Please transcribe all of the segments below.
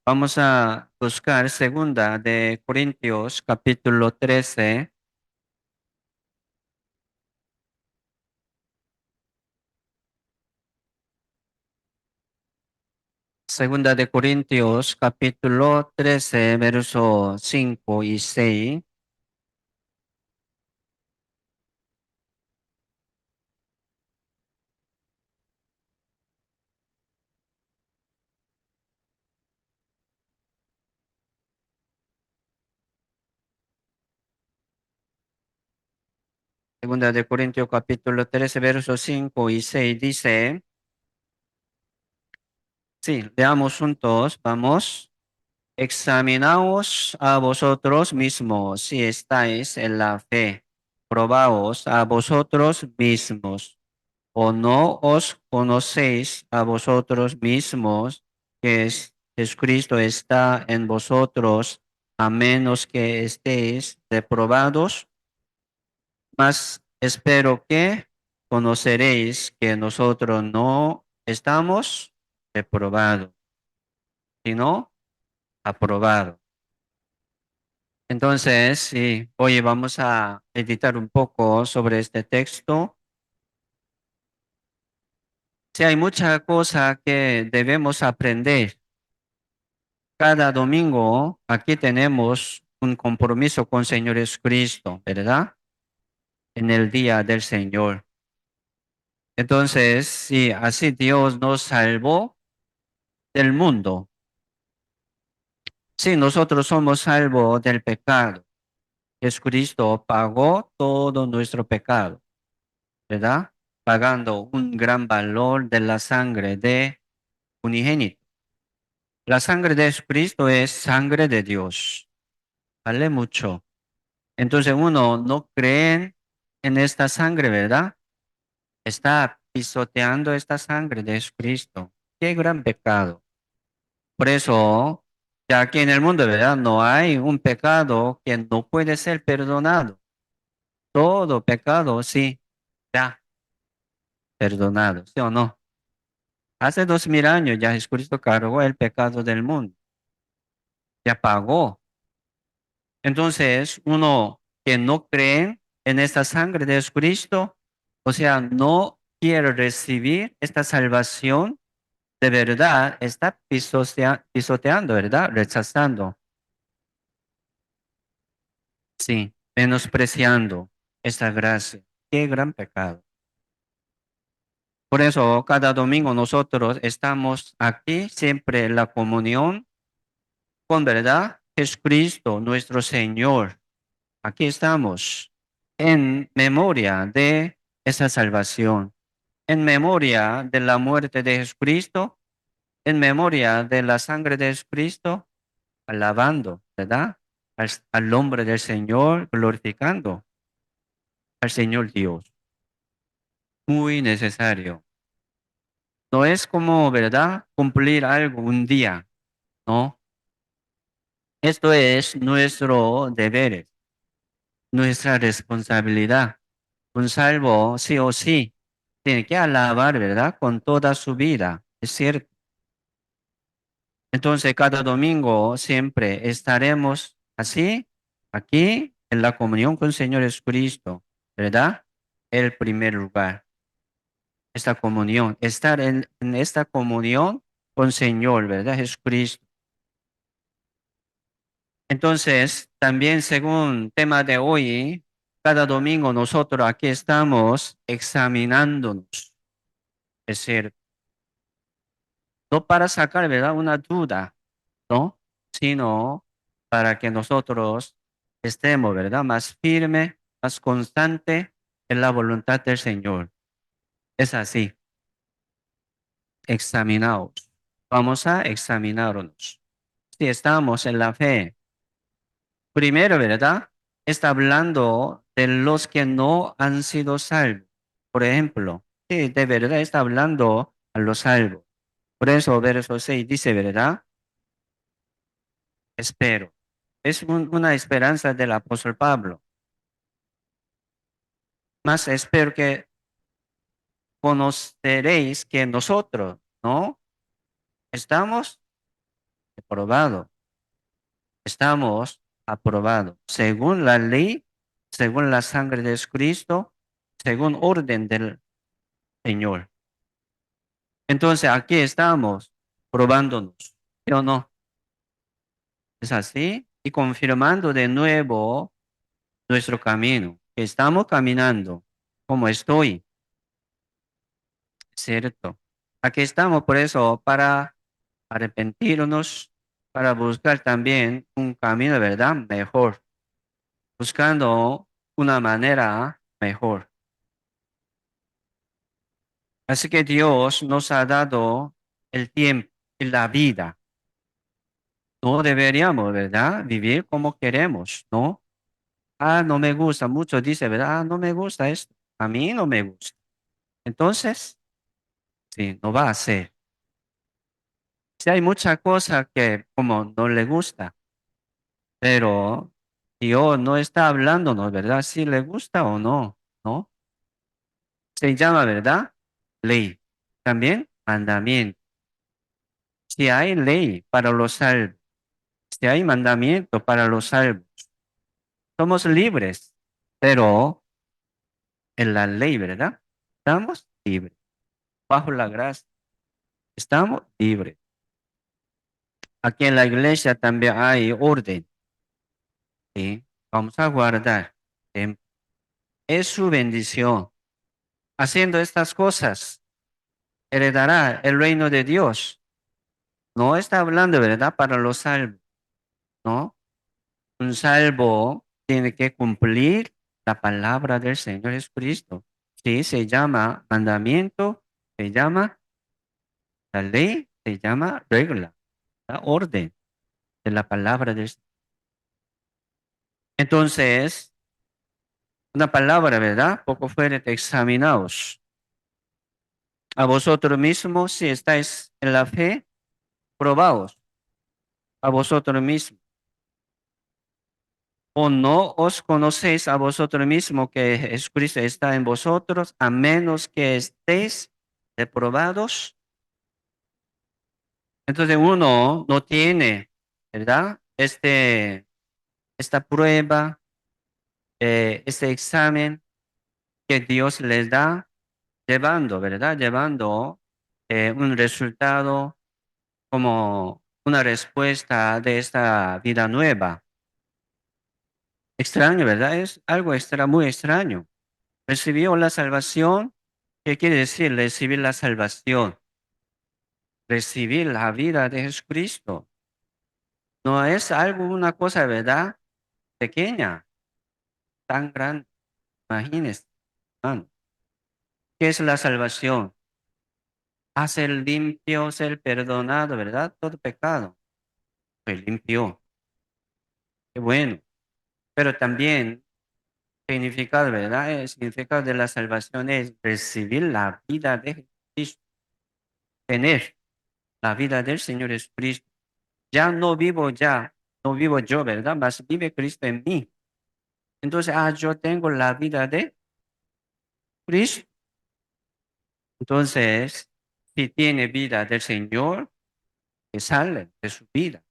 Vamos a buscar segunda de Corintios capítulo 13. Segunda de Corintios capítulo 13, verso 5 y 6. Segunda de Corintios capítulo 13, verso 5 y 6 dice, sí, leamos juntos, vamos. Examinaos a vosotros mismos si estáis en la fe. Probaos a vosotros mismos. ¿O no os conocéis a vosotros mismos que Jesucristo está en vosotros, a menos que estéis reprobados? Mas espero que conoceréis que nosotros no estamos reprobados, sino aprobados. Entonces, sí, hoy vamos a meditar un poco sobre este texto. Sí, hay mucha cosa que debemos aprender. Cada domingo aquí tenemos un compromiso con Señor Jesucristo, ¿verdad? En el día del Señor. Entonces, sí, así Dios nos salvó del mundo. Sí, nosotros somos salvos del pecado. Jesucristo pagó todo nuestro pecado, ¿verdad? Pagando un gran valor de la sangre de unigénito. La sangre de Jesucristo es sangre de Dios. Vale mucho. Entonces uno no cree en esta sangre, ¿verdad? Está pisoteando esta sangre de Jesucristo. Qué gran pecado. Por eso, ya aquí en el mundo, ¿verdad? No hay un pecado que no puede ser perdonado. Todo pecado, sí, ya perdonado, ¿sí o no? Hace 2000 años ya Jesucristo cargó el pecado del mundo. Ya pagó. Entonces, uno que no cree en esta sangre de Jesucristo, o sea, no quiere recibir esta salvación, de verdad está pisoteando, ¿verdad? Rechazando, sí, menospreciando esta gracia. Qué gran pecado. Por eso, cada domingo nosotros estamos aquí siempre en la comunión con, ¿verdad? Jesucristo, nuestro Señor. Aquí estamos en memoria de esa salvación, en memoria de la muerte de Jesucristo, en memoria de la sangre de Jesucristo, alabando, ¿verdad? Al nombre del Señor, glorificando al Señor Dios. Muy necesario. No es como, ¿verdad? Cumplir algo un día, ¿no? Esto es nuestro deber, nuestra responsabilidad. Un salvo, sí o sí, tiene que alabar, ¿verdad? Con toda su vida, es cierto. Entonces, cada domingo siempre estaremos así, aquí, en la comunión con el Señor Jesucristo, ¿verdad? El primer lugar, esta comunión, estar en esta comunión con el Señor, ¿verdad? Jesucristo. Entonces, también según tema de hoy, cada domingo nosotros aquí estamos examinándonos, es cierto. No para sacar, ¿verdad? Una duda, ¿no? Sino para que nosotros estemos, ¿verdad? Más firme, más constante en la voluntad del Señor. Es así, examinaos. Vamos a examinarnos. Si estamos en la fe, primero, ¿verdad? Está hablando de los que no han sido salvos. Por ejemplo, sí, de verdad está hablando a los salvos. Por eso, verso 6 dice, ¿verdad? Espero. Es una esperanza del apóstol Pablo. Más espero que conoceréis que nosotros, ¿no? Estamos aprobado. Estamos aprobados según la ley, según la sangre de Cristo, según orden del Señor. Entonces aquí estamos probándonos, ¿sí o no? Es así y confirmando de nuevo nuestro camino. Estamos caminando como estoy, ¿cierto? Aquí estamos por eso para arrepentirnos, para buscar también un camino de verdad mejor, buscando una manera mejor. Así que Dios nos ha dado el tiempo y la vida. No deberíamos, ¿verdad? Vivir como queremos, ¿no? Ah, no me gusta. Mucho dice, ¿verdad? Ah, no me gusta esto. A mí no me gusta. Entonces, sí, no va a ser. Si hay muchas cosas que como no le gusta, pero Dios no está hablándonos, ¿verdad? Si le gusta o no, ¿no? Se llama, ¿verdad? Ley. También mandamiento. Si hay ley para los salvos, si hay mandamiento para los salvos, somos libres, pero en la ley, ¿verdad? Estamos libres. Bajo la gracia, estamos libres. Aquí en la iglesia también hay orden, ¿sí? Vamos a guardar. ¿Sí? Es su bendición. Haciendo estas cosas, heredará el reino de Dios. No está hablando, ¿verdad? Para los salvos, ¿no? Un salvo tiene que cumplir la palabra del Señor Jesucristo. Sí, se llama mandamiento, se llama la ley, se llama regla, la orden de la palabra del Señor. Entonces, una palabra, ¿verdad? Poco fuerte, examinaos a vosotros mismos si estáis en la fe, probaos a vosotros mismos. ¿O no os conocéis a vosotros mismos que Jesucristo está en vosotros, a menos que estéis reprobados? Entonces uno no tiene, ¿verdad? Esta prueba, este examen que Dios les da, llevando, ¿verdad? Llevando un resultado como una respuesta de esta vida nueva. Extraño, ¿verdad? Es algo muy extraño. Recibió la salvación. ¿Qué quiere decir recibir la salvación? Recibir la vida de Jesucristo. No es algo, una cosa, ¿verdad? Pequeña, tan grande. Imagínense, hermano. ¿Qué es la salvación? A ser limpio, ser perdonado, ¿verdad? Todo pecado. Pues limpio. Qué bueno. Pero también significado, ¿verdad? El significado de la salvación es recibir la vida de Jesucristo, tener la vida del Señor Jesucristo. Ya, no vivo yo, ¿verdad? Mas vive Cristo en mí. Entonces, yo tengo la vida de Cristo. Entonces, si tiene vida del Señor, que sale de su vida.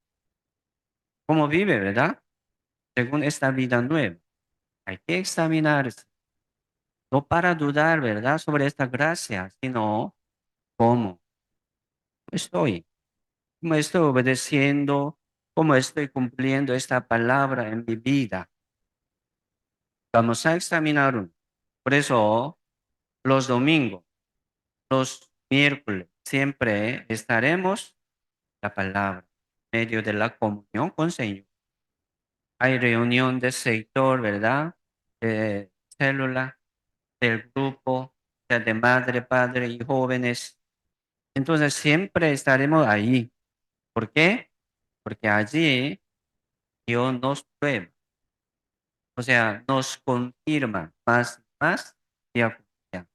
¿Cómo vive, verdad? Según esta vida nueva. Hay que examinarse, no para dudar, ¿verdad? Sobre esta gracia, sino cómo estoy, cómo estoy obedeciendo, cómo estoy cumpliendo esta palabra en mi vida. Vamos a examinar uno. Por eso, los domingos, los miércoles, siempre estaremos la palabra, en medio de la comunión con el Señor. Hay reunión de sector, ¿verdad? De célula, del grupo, sea de madre, padre y jóvenes. Entonces siempre estaremos ahí. ¿Por qué? Porque allí Dios nos prueba, o sea, nos confirma más y más día con día.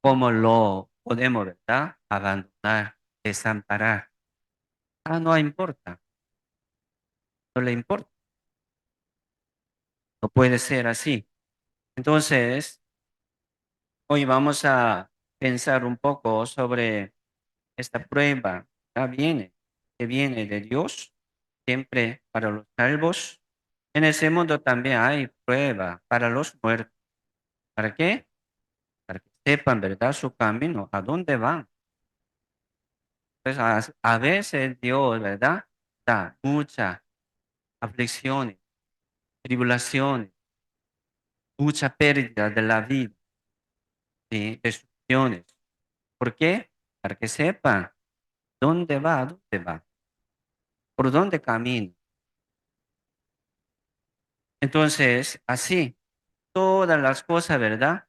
¿Cómo lo podemos, verdad? Abandonar, desamparar. No importa, no le importa, no puede ser así. Entonces, hoy vamos a pensar un poco sobre esta prueba. Ya viene. que viene de Dios, siempre para los salvos. En ese mundo también hay prueba para los muertos. ¿Para qué? Para que sepan, ¿verdad? Su camino, a dónde van. Pues a veces Dios, ¿verdad? Da muchas aflicciones, tribulaciones, mucha pérdida de la vida, ¿sí? Destrucciones. ¿Por qué? Para que sepan dónde va, a dónde va, por dónde camina. Entonces, así, todas las cosas, ¿verdad?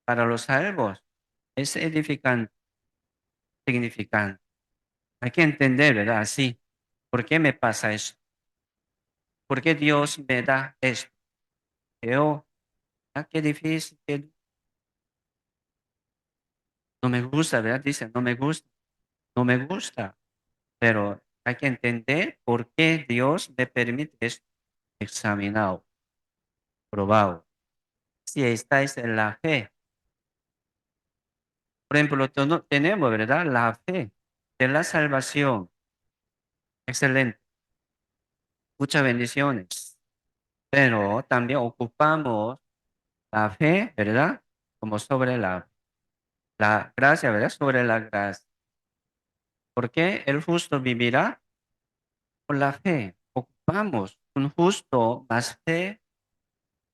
Para los salvos es edificante, significante. Hay que entender, ¿verdad? Así. ¿Por qué me pasa eso? ¿Por qué Dios me da esto? Yo, qué difícil, no me gusta, ¿verdad? Dice, no me gusta, no me gusta. Pero hay que entender por qué Dios me permite esto examinado, probado. Si estáis en la fe. Por ejemplo, tenemos, ¿verdad? La fe de la salvación. Excelente. Muchas bendiciones. Pero también ocupamos la fe, ¿verdad? Como sobre la gracia, ¿verdad? Sobre la gracia. ¿Por qué el justo vivirá? Por la fe. Ocupamos un justo más fe.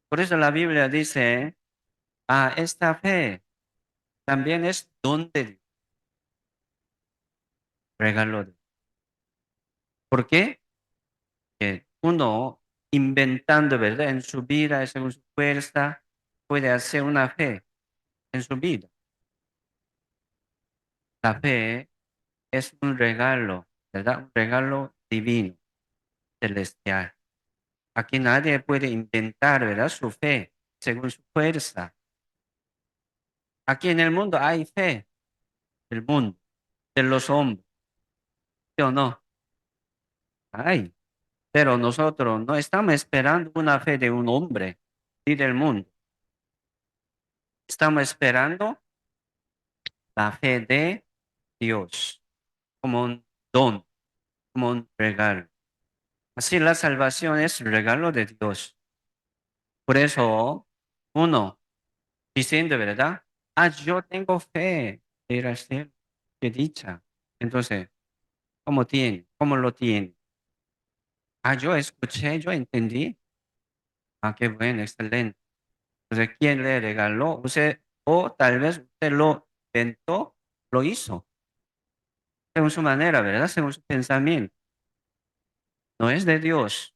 Por eso la Biblia dice, esta fe también es don de Dios, regalo de Dios. ¿Por qué? Que uno inventando, ¿verdad? En su vida, según su fuerza, puede hacer una fe en su vida. La fe es un regalo, ¿verdad? Un regalo divino, celestial. Aquí nadie puede inventar, ¿verdad? Su fe según su fuerza. Aquí en el mundo hay fe del mundo, de los hombres, ¿sí o no? Hay. Pero nosotros no estamos esperando una fe de un hombre ni del mundo. Estamos esperando la fe de Dios como un don, como un regalo. Así la salvación es regalo de Dios. Por eso, uno, diciendo verdad, yo tengo fe de ir al cielo, qué dicha. Entonces, ¿cómo tiene? ¿Cómo lo tiene? Yo escuché, yo entendí. Qué bueno, excelente. Entonces, ¿quién le regaló? Usted, o tal vez usted lo inventó, lo hizo, según su manera, ¿verdad? Según su pensamiento. No es de Dios.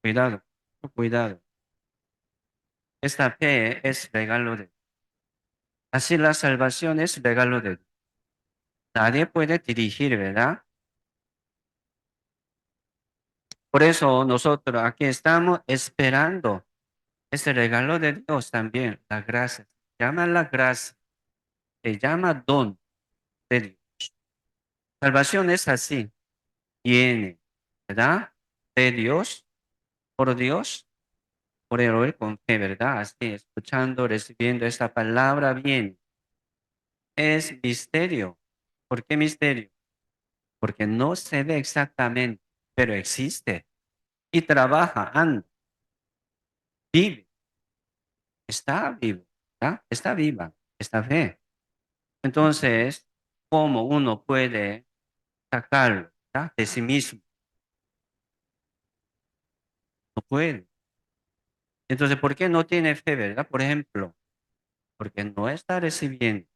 Cuidado, cuidado. Esta fe es regalo de Dios. Así la salvación es regalo de Dios. Nadie puede dirigir, ¿verdad? Por eso nosotros aquí estamos esperando ese regalo de Dios también, la gracia. Se llama la gracia, se llama don de Dios. Salvación es así, viene, ¿verdad? De Dios, por el oír con fe, ¿verdad? Así, escuchando, recibiendo esta palabra, bien. Es misterio. ¿Por qué misterio? Porque no se ve exactamente, pero existe y trabaja, anda, vive, está vivo, ¿verdad? Está viva, está fe. Entonces, ¿cómo uno puede sacarlo, ¿verdad? De sí mismo? No puede. Entonces, ¿por qué no tiene fe, verdad? Por ejemplo, porque no está recibiendo.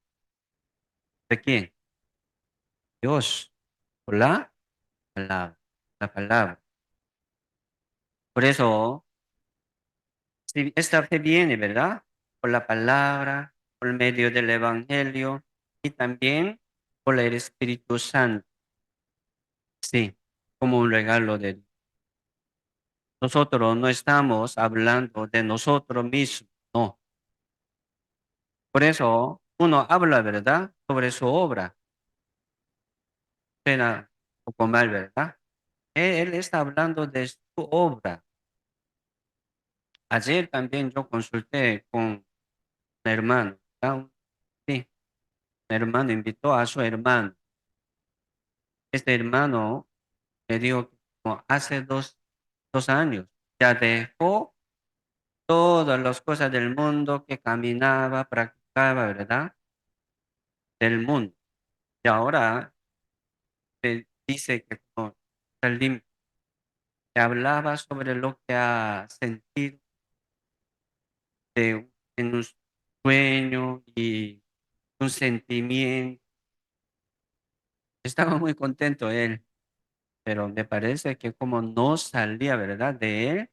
¿De quién? Dios, por la palabra, la palabra. Por eso, si esta fe viene, ¿verdad? Por la palabra, por medio del Evangelio y también por el Espíritu Santo. Sí, como un regalo de Dios. Nosotros no estamos hablando de nosotros mismos, no. Por eso uno habla, ¿verdad? Sobre su obra. Suena un poco mal, ¿verdad? Él está hablando de su obra. Ayer también yo consulté con un hermano, ¿verdad? Sí, un hermano invitó a su hermano. Este hermano me dijo que como hace dos años ya dejó todas las cosas del mundo que caminaba, practicaba, ¿verdad? Del mundo. Y ahora dice que como está limpio, que hablaba sobre lo que ha sentido en un sueño y un sentimiento. Estaba muy contento él, pero me parece que como no salía, ¿verdad? De él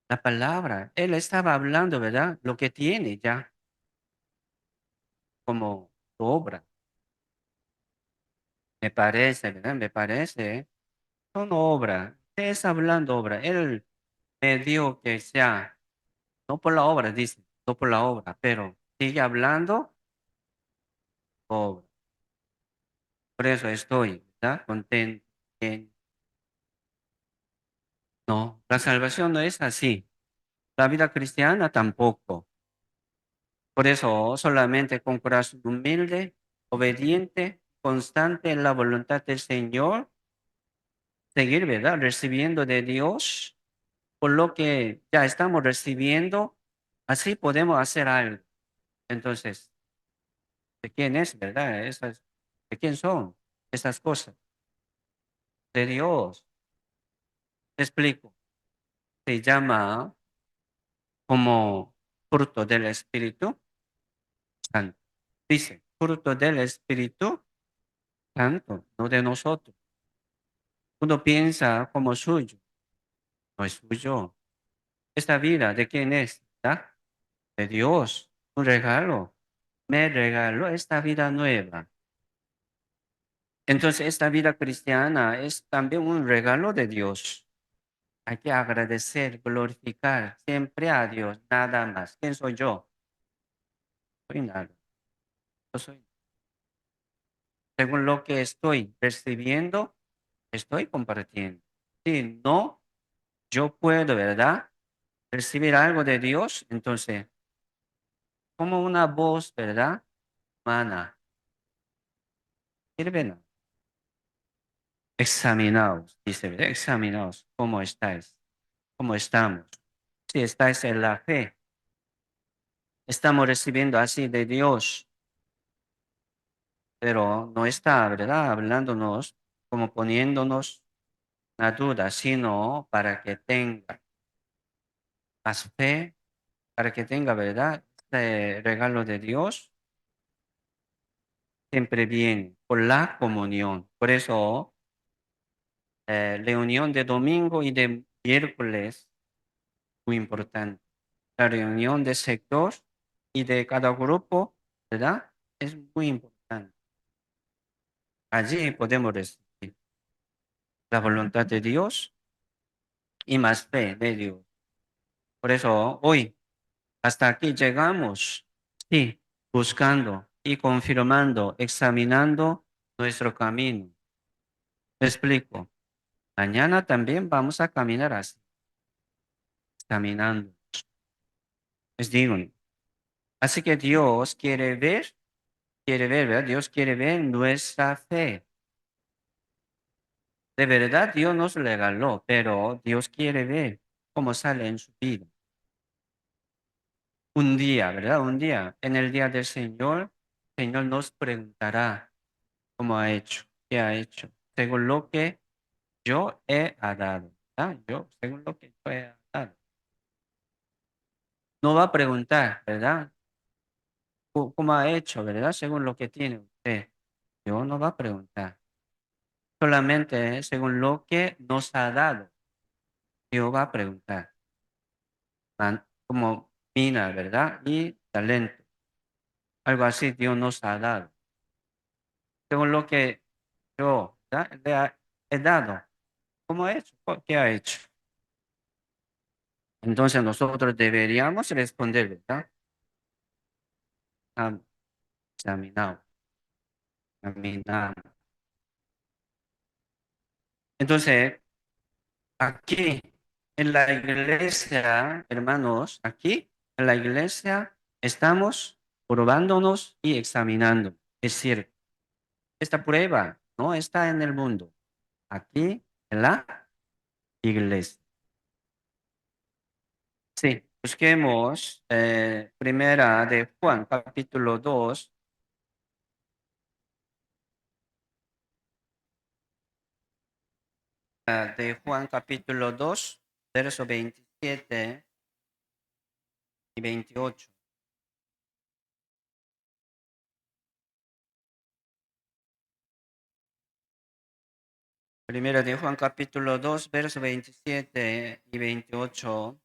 la palabra. Él estaba hablando, ¿verdad? Lo que tiene ya como su obra. Me parece, ¿verdad? Me parece. Son obra. Es hablando obra. Él me dijo que sea, no por la obra, dice, no por la obra, pero sigue hablando obra. Por eso estoy, ¿verdad? Contento. Bien. No, la salvación no es así. La vida cristiana tampoco. Por eso solamente con corazón humilde, obediente, constante en la voluntad del Señor, seguir, ¿verdad? Recibiendo de Dios por lo que ya estamos recibiendo, así podemos hacer algo. Entonces, ¿de quién es, verdad? ¿De quién son esas cosas? De Dios. Te explico. Se llama como fruto del Espíritu Santo. Dice, fruto del Espíritu Santo, no de nosotros. Uno piensa como suyo, no es suyo. Esta vida, ¿de quién es? ¿Verdad? De Dios. Un regalo. Me regaló esta vida nueva. Entonces, esta vida cristiana es también un regalo de Dios. Hay que agradecer, glorificar siempre a Dios, nada más. ¿Quién soy yo? Soy nada. Yo soy. Según lo que estoy recibiendo, estoy compartiendo. Si no, yo puedo, ¿verdad? Recibir algo de Dios, entonces, como una voz, ¿verdad? Humana. Sirve, no. Examinaos, dice, ¿verdad? Examinaos cómo estáis, cómo estamos. Si estáis en la fe, estamos recibiendo así de Dios, pero no está, ¿verdad? Hablándonos como poniéndonos la duda, sino para que tenga más fe, para que tenga, ¿verdad? Este regalo de Dios siempre viene por la comunión. Por eso, reunión de domingo y de miércoles, muy importante. La reunión de sector y de cada grupo, ¿verdad? Es muy importante. Allí podemos recibir la voluntad de Dios y más fe de Dios. Por eso hoy, hasta aquí llegamos, sí, buscando y confirmando, examinando nuestro camino. Me explico. Mañana también vamos a caminar así, caminando. Les digo, así que Dios quiere ver, ¿verdad? Dios quiere ver nuestra fe. De verdad, Dios nos regaló, pero Dios quiere ver cómo sale en su vida. Un día, ¿verdad? Un día, en el día del Señor, el Señor nos preguntará cómo ha hecho, qué ha hecho, según lo que yo he dado. ¿Verdad? Yo, según lo que yo he dado. No va a preguntar, ¿verdad? ¿Cómo ha hecho, verdad? Según lo que tiene usted. Yo no va a preguntar. Solamente según lo que nos ha dado. Dios va a preguntar. Como mina, ¿verdad? Y talento. Algo así Dios nos ha dado. Según lo que yo, ¿verdad? He dado. ¿Cómo ha hecho? ¿Qué ha hecho? Entonces nosotros deberíamos responder, ¿verdad? Ah, examinado, examinado. Entonces, aquí en la iglesia, hermanos, aquí en la iglesia estamos probándonos y examinando. Es decir, esta prueba no está en el mundo. Aquí en la iglesia. Sí, busquemos primera de Juan, capítulo 2, de Juan capítulo 2, verso 27 y 28. Primera de Juan capítulo 2, verso 27 y 28.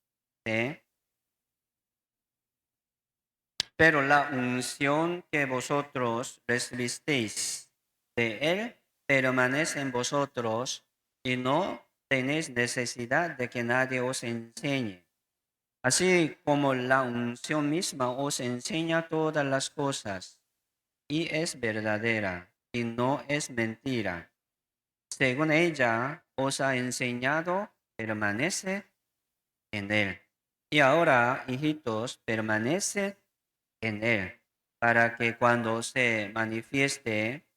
Pero la unción que vosotros recibisteis de Él permanece en vosotros y no tenéis necesidad de que nadie os enseñe. Así como la unción misma os enseña todas las cosas y es verdadera y no es mentira. Según ella os ha enseñado, permanece en Él. Y ahora, hijitos, permaneced en Él, para que cuando se manifieste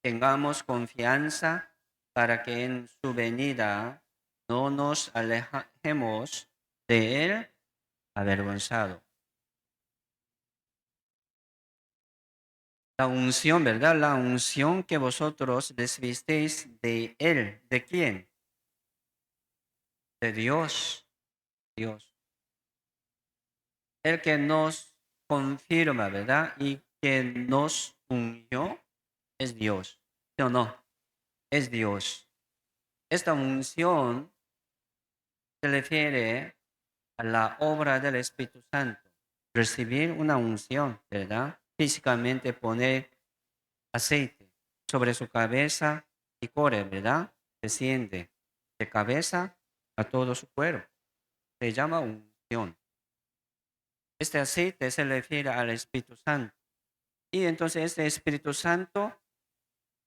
tengamos confianza para que en su venida no nos alejemos de Él avergonzado. La unción, ¿verdad? La unción que vosotros recibisteis de Él. ¿De quién? De Dios. Dios. El que nos confirma, ¿verdad? Y que nos unió es Dios. ¿Sí o no? Es Dios. Esta unción se refiere a la obra del Espíritu Santo. Recibir una unción, ¿verdad? Físicamente poner aceite sobre su cabeza y corre, ¿verdad? Desciende de cabeza a todo su cuerpo. Se llama unción. Este aceite se refiere al Espíritu Santo. Y entonces este Espíritu Santo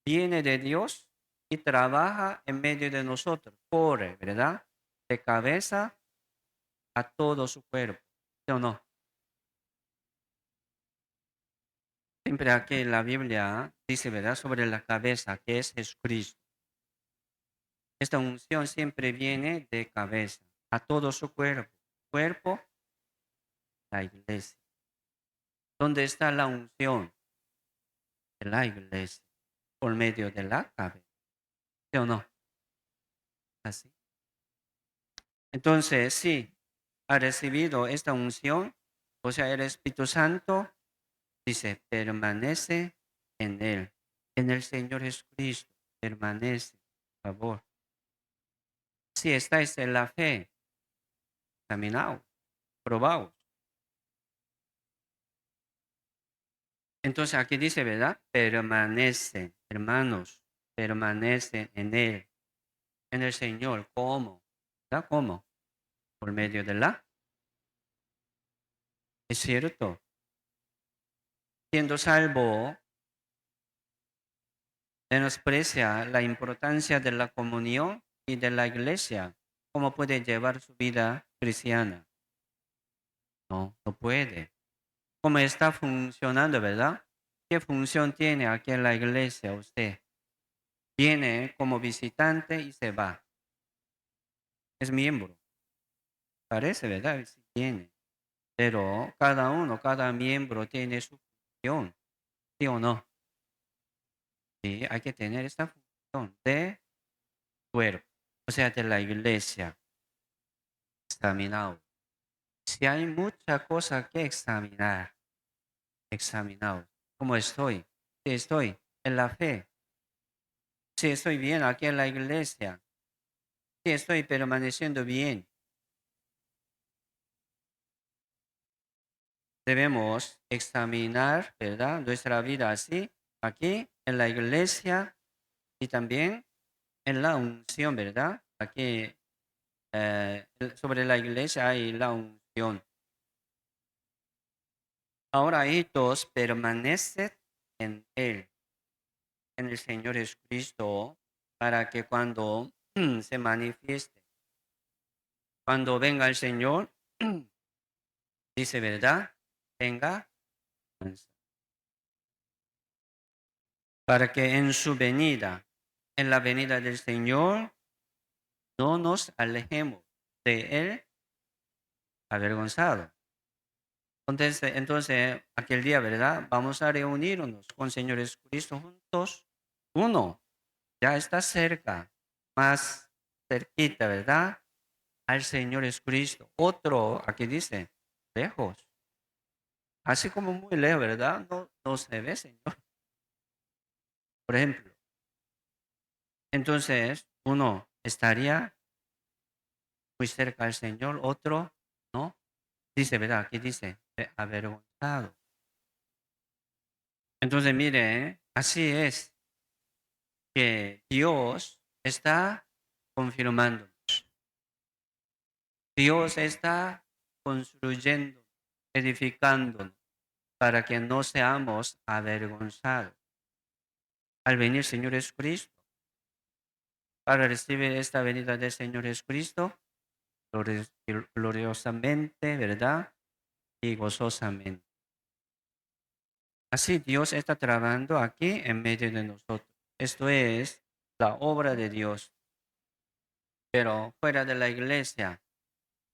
viene de Dios y trabaja en medio de nosotros. Corre, ¿verdad? De cabeza a todo su cuerpo. ¿Sí o no? Siempre aquí en la Biblia dice, ¿verdad? Sobre la cabeza, que es Jesucristo. Esta unción siempre viene de cabeza a todo su cuerpo. Cuerpo, la iglesia. ¿Dónde está la unción? De la iglesia. Por medio de la cabeza. ¿Sí o no? Así. Entonces, sí, ha recibido esta unción, o sea, el Espíritu Santo, dice, permanece en él, en el Señor Jesucristo, permanece, por favor. Si estáis en la fe, examinaos, probaos. Entonces aquí dice, ¿verdad? Permanece, hermanos, permanece en él, en el Señor. ¿Cómo? ¿Verdad? ¿Cómo? Por medio de la. Es cierto. Siendo salvo, menosprecia la importancia de la comunión y de la iglesia. ¿Cómo puede llevar su vida cristiana? No, no puede. ¿Cómo está funcionando, verdad? ¿Qué función tiene aquí en la iglesia usted? Viene como visitante y se va. Es miembro. Parece, ¿verdad? Sí tiene. Pero cada uno, cada miembro tiene su función. ¿Sí o no? Sí, hay que tener esta función de cuerpo. O sea, de la iglesia. Examinado. Si hay mucha cosa que examinar, examinado. ¿Cómo estoy? Si estoy en la fe. Si estoy bien aquí en la iglesia. Si estoy permaneciendo bien. Debemos examinar, ¿verdad? Nuestra vida así, aquí en la iglesia y también en la unción, ¿verdad? Aquí sobre la iglesia hay la unción. Ahora, hijitos, permaneced en Él, en el Señor Jesucristo, para que cuando se manifieste, cuando venga el Señor, dice, ¿verdad? Venga, para que en su venida, en la venida del Señor, no nos alejemos de él avergonzado. Entonces, aquel día, ¿verdad? Vamos a reunirnos con Señor Jesucristo juntos. Uno, ya está cerca, más cerquita, ¿verdad? Al Señor Jesucristo. Otro, aquí dice, lejos. Así como muy lejos, ¿verdad? No, no se ve, Señor. Por ejemplo, entonces, uno estaría muy cerca al Señor, otro, ¿no? Dice, ¿verdad? Aquí dice, avergonzado. Entonces, mire, así es que Dios está confirmando. Dios está construyendo, edificando, para que no seamos avergonzados. Al venir Señor Jesucristo, para recibir esta venida del Señor Jesucristo, gloriosamente, ¿verdad? Y gozosamente. Así Dios está trabajando aquí en medio de nosotros. Esto es la obra de Dios. Pero fuera de la iglesia,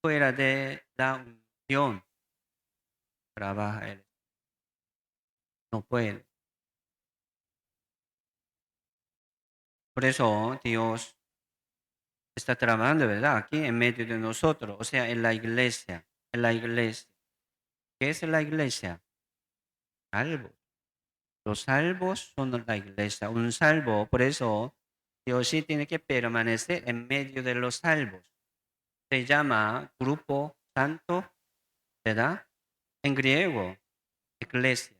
fuera de la unión, trabaja Él. No puede. Por eso Dios está trabajando, ¿verdad? Aquí en medio de nosotros, o sea, en la iglesia. En la iglesia. ¿Qué es la iglesia? Salvos. Los salvos son la iglesia. Un salvo, por eso Dios sí tiene que permanecer en medio de los salvos. Se llama grupo santo, ¿verdad? En griego, iglesia.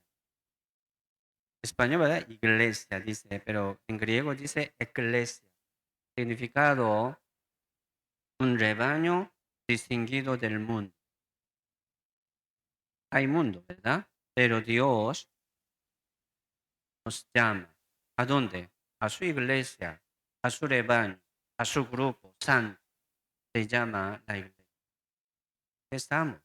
Español, ¿verdad? Iglesia, dice, pero en griego dice eclesia. Significado, un rebaño distinguido del mundo. Hay mundo, ¿verdad? Pero Dios nos llama. ¿A dónde? A su iglesia, a su rebaño, a su grupo santo. Se llama la iglesia. Estamos.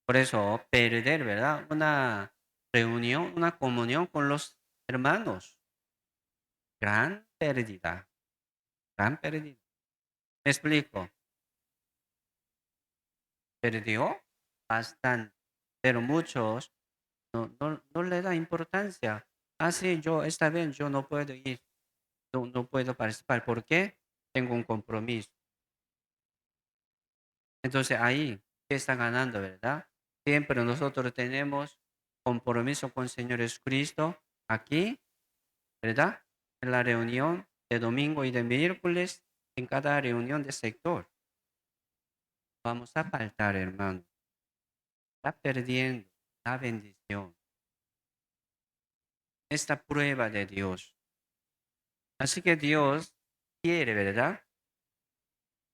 Por eso, perder, ¿verdad? Una reunión, una comunión con los hermanos. Gran pérdida. Gran pérdida. Me explico. Perdió bastante. Pero muchos no le da importancia. Así yo, esta vez yo no puedo ir. No puedo participar. ¿Por qué? Tengo un compromiso. Entonces ahí, ¿qué está ganando, verdad? Siempre nosotros tenemos compromiso con el Señor Jesucristo aquí, ¿verdad? En la reunión de domingo y de miércoles, en cada reunión de sector. Vamos a faltar, hermano. Está perdiendo la bendición. Esta prueba de Dios. Así que Dios quiere, ¿verdad?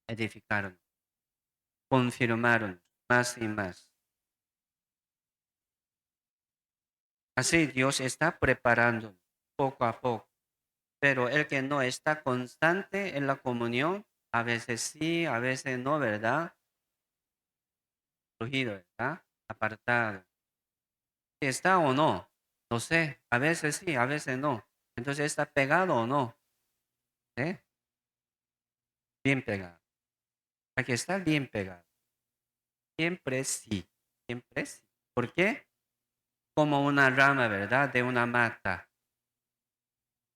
Edificarnos, confirmarnos más y más. Así Dios está preparando poco a poco. Pero el que no está constante en la comunión, a veces sí, a veces no, ¿verdad? Rugido, ¿verdad? Apartado. Si está o no, no sé. A veces sí, a veces no. Entonces, ¿está pegado o no? ¿Eh? Bien pegado. Hay que estar bien pegado. Siempre sí. Siempre sí. ¿Por qué? Como una rama, ¿verdad? De una mata.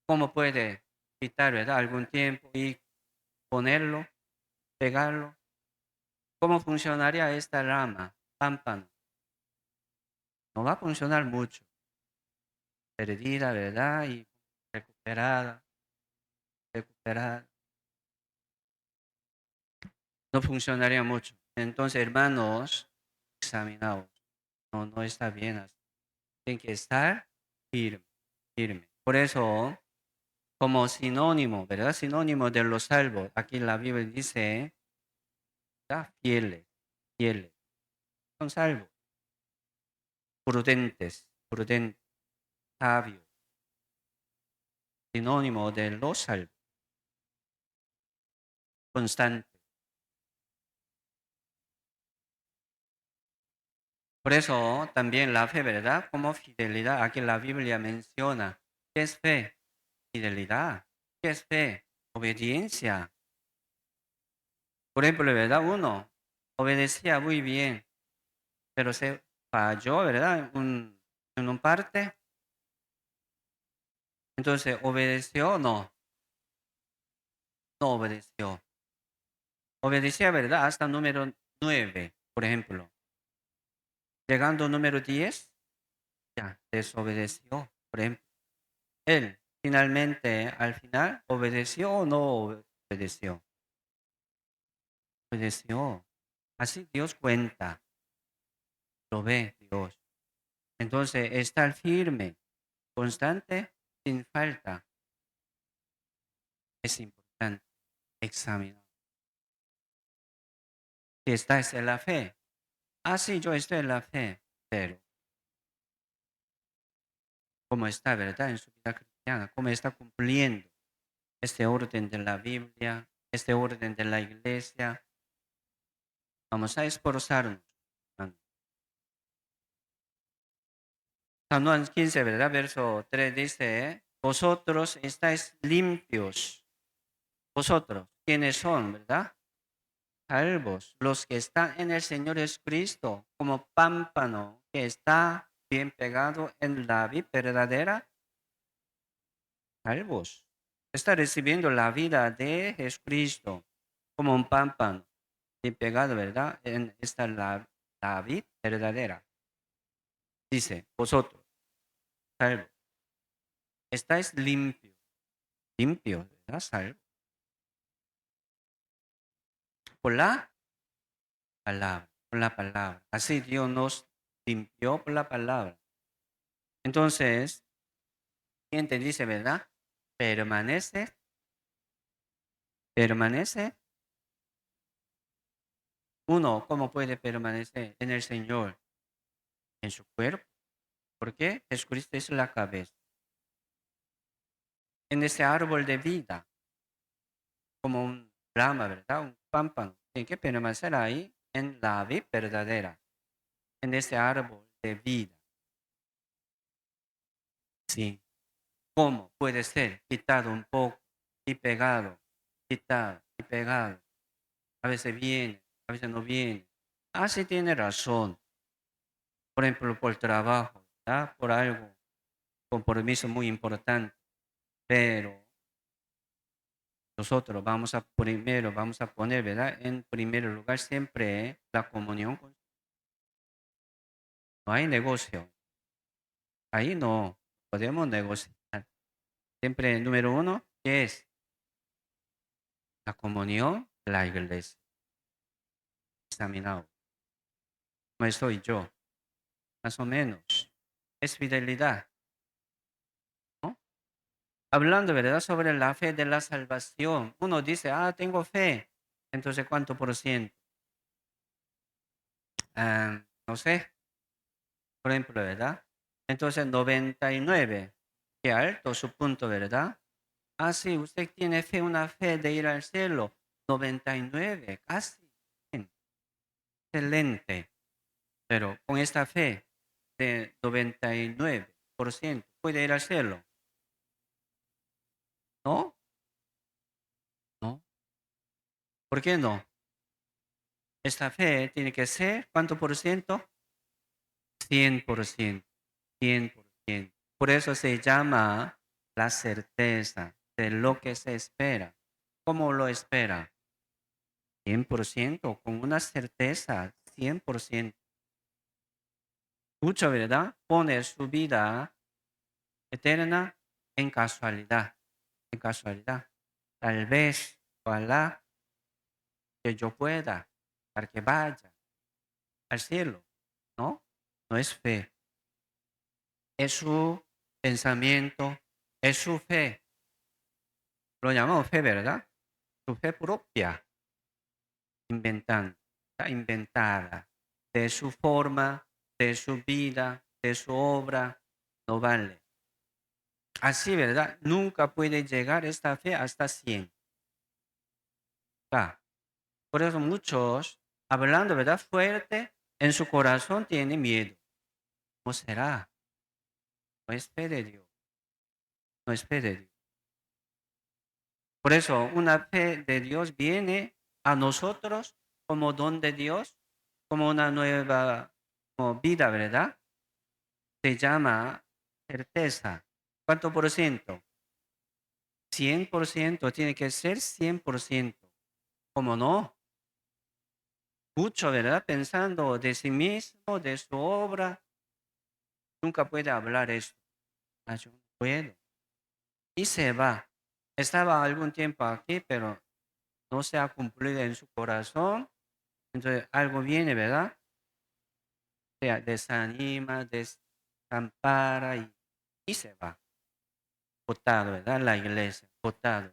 ¿Cómo puede quitar, ¿verdad? Algún tiempo y ponerlo, pegarlo. ¿Cómo funcionaría esta rama? Pámpano. No va a funcionar mucho. Perdida, ¿verdad? Y recuperada, recuperada. No funcionaría mucho. Entonces, hermanos, examinaos. No está bien así. Tienen que estar firme, firme. Por eso, como sinónimo, ¿verdad? Sinónimo de los salvos. Aquí la Biblia dice, ¿verdad? Fieles, fieles. Son salvos. Prudentes, prudentes, sabios. Sinónimo de los salvos. Constante. Por eso también la fe, ¿verdad? Como fidelidad. Aquí la Biblia menciona. ¿Qué es fe? Fidelidad. ¿Qué es fe? Obediencia. Por ejemplo, ¿verdad? Uno obedecía muy bien, pero se falló, ¿verdad? En un parte. Entonces, ¿obedeció o no? No obedeció. Obedecía, ¿verdad? Hasta número 9, por ejemplo. Llegando número 10, ya desobedeció, por ejemplo. Él finalmente, al final, ¿obedeció o no obedeció? Obedeció. Así Dios cuenta, lo ve Dios. Entonces, estar firme, constante, sin falta, es importante. Examinar. Si estás en la fe. Ah, sí, yo estoy en la fe, pero ¿cómo está, verdad, en su vida cristiana? ¿Cómo está cumpliendo este orden de la Biblia, este orden de la iglesia? Vamos a esforzarnos. San Juan 15, ¿verdad? Verso 3 dice, vosotros estáis limpios. Vosotros, ¿quiénes son, verdad? Salvos, los que están en el Señor Jesucristo, como pámpano que está bien pegado en la vid verdadera, salvos. Está recibiendo la vida de Jesucristo como un pámpano bien pegado, ¿verdad? En esta la vid verdadera. Dice, vosotros, salvos, estáis limpios, limpios, ¿verdad? Salvos por la palabra, por la palabra. Así Dios nos limpió por la palabra. Entonces, ¿quién te dice, verdad? Permanece, permanece. Uno, ¿cómo puede permanecer en el Señor? En su cuerpo. ¿Por qué? Jesucristo es la cabeza. En ese árbol de vida, como un rama, ¿verdad? Un pámpano. Tiene que permanecer ahí en la vid verdadera, en ese árbol de vida. Sí. ¿Cómo puede ser quitado un poco y pegado, quitado y pegado? A veces viene, a veces no viene. Ah, sí tiene razón. Por ejemplo, por trabajo, ¿verdad? Por algo, compromiso muy importante. Pero nosotros vamos a poner, ¿verdad? En primer lugar siempre la comunión. No hay negocio. Ahí no podemos negociar. Siempre número uno, ¿qué es? La comunión, la iglesia. Examinado. No soy yo, más o menos. Es fidelidad, ¿no? Hablando, ¿verdad? Sobre la fe de la salvación. Uno dice, ah, tengo fe. Entonces, ¿cuánto por ciento? No sé, por ejemplo, ¿verdad? Entonces, 99. Qué alto su punto, ¿verdad? Ah, sí, usted tiene fe, una fe de ir al cielo. 99, casi. Bien, excelente. Pero con esta fe de 99%, ¿puede ir al cielo? ¿No? ¿No? ¿Por qué no? Esta fe tiene que ser, ¿cuánto por ciento? 100%. 100%. Por eso se llama la certeza de lo que se espera. ¿Cómo lo espera? 100%, con una certeza, 100%. Mucho, ¿verdad? Pone su vida eterna en casualidad, en casualidad. Tal vez, ojalá que yo pueda, para que vaya al cielo, ¿no? No es fe, es su pensamiento, es su fe. Lo llamamos fe, ¿verdad? Su fe propia, inventando, está inventada, de su forma, de su vida, de su obra, no vale. Así, ¿verdad? Nunca puede llegar esta fe hasta 100. Ah, por eso muchos, hablando, ¿verdad? Fuerte, en su corazón tiene miedo. ¿Cómo será? No es fe de Dios, no es fe de Dios. Por eso una fe de Dios viene a nosotros como don de Dios, como una nueva como vida, ¿verdad? Se llama certeza. ¿Cuánto por ciento? 100%, tiene que ser 100%. ¿Cómo no? Mucho, ¿verdad? Pensando de sí mismo, de su obra, nunca puede hablar esto. Ah, yo no puedo. Y se va. Estaba algún tiempo aquí, pero no se ha cumplido en su corazón. Entonces algo viene, ¿verdad? Se desanima, desampara y se va. Botado, ¿verdad? La iglesia, botado.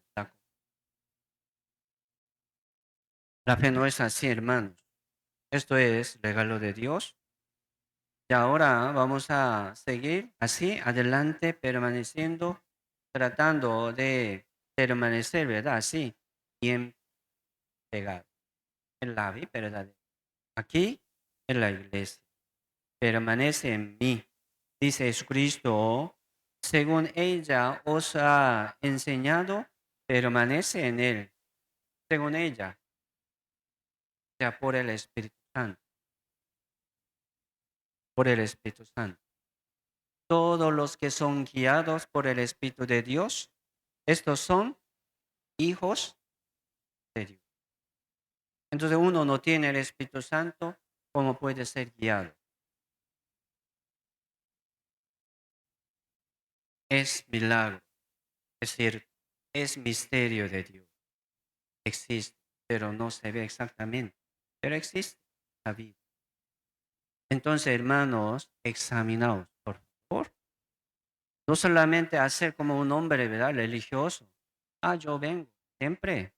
La fe no es así, hermanos. Esto es regalo de Dios. Y ahora vamos a seguir así, adelante, permaneciendo, tratando de permanecer, ¿verdad? Así, bien pegado. En la vida, ¿verdad? Aquí, en la iglesia. Permanece en mí. Dice Jesucristo, según ella os ha enseñado, permanece en él. Según ella, sea por el Espíritu Santo. Por el Espíritu Santo. Todos los que son guiados por el Espíritu de Dios, estos son hijos de Dios. Entonces uno no tiene el Espíritu Santo, ¿cómo puede ser guiado? Es milagro, es cierto, es misterio de Dios. Existe, pero no se ve exactamente, pero existe la vida. Entonces, hermanos, examinaos, por favor. No solamente hacer como un hombre, ¿verdad? Religioso. Ah, yo vengo, siempre.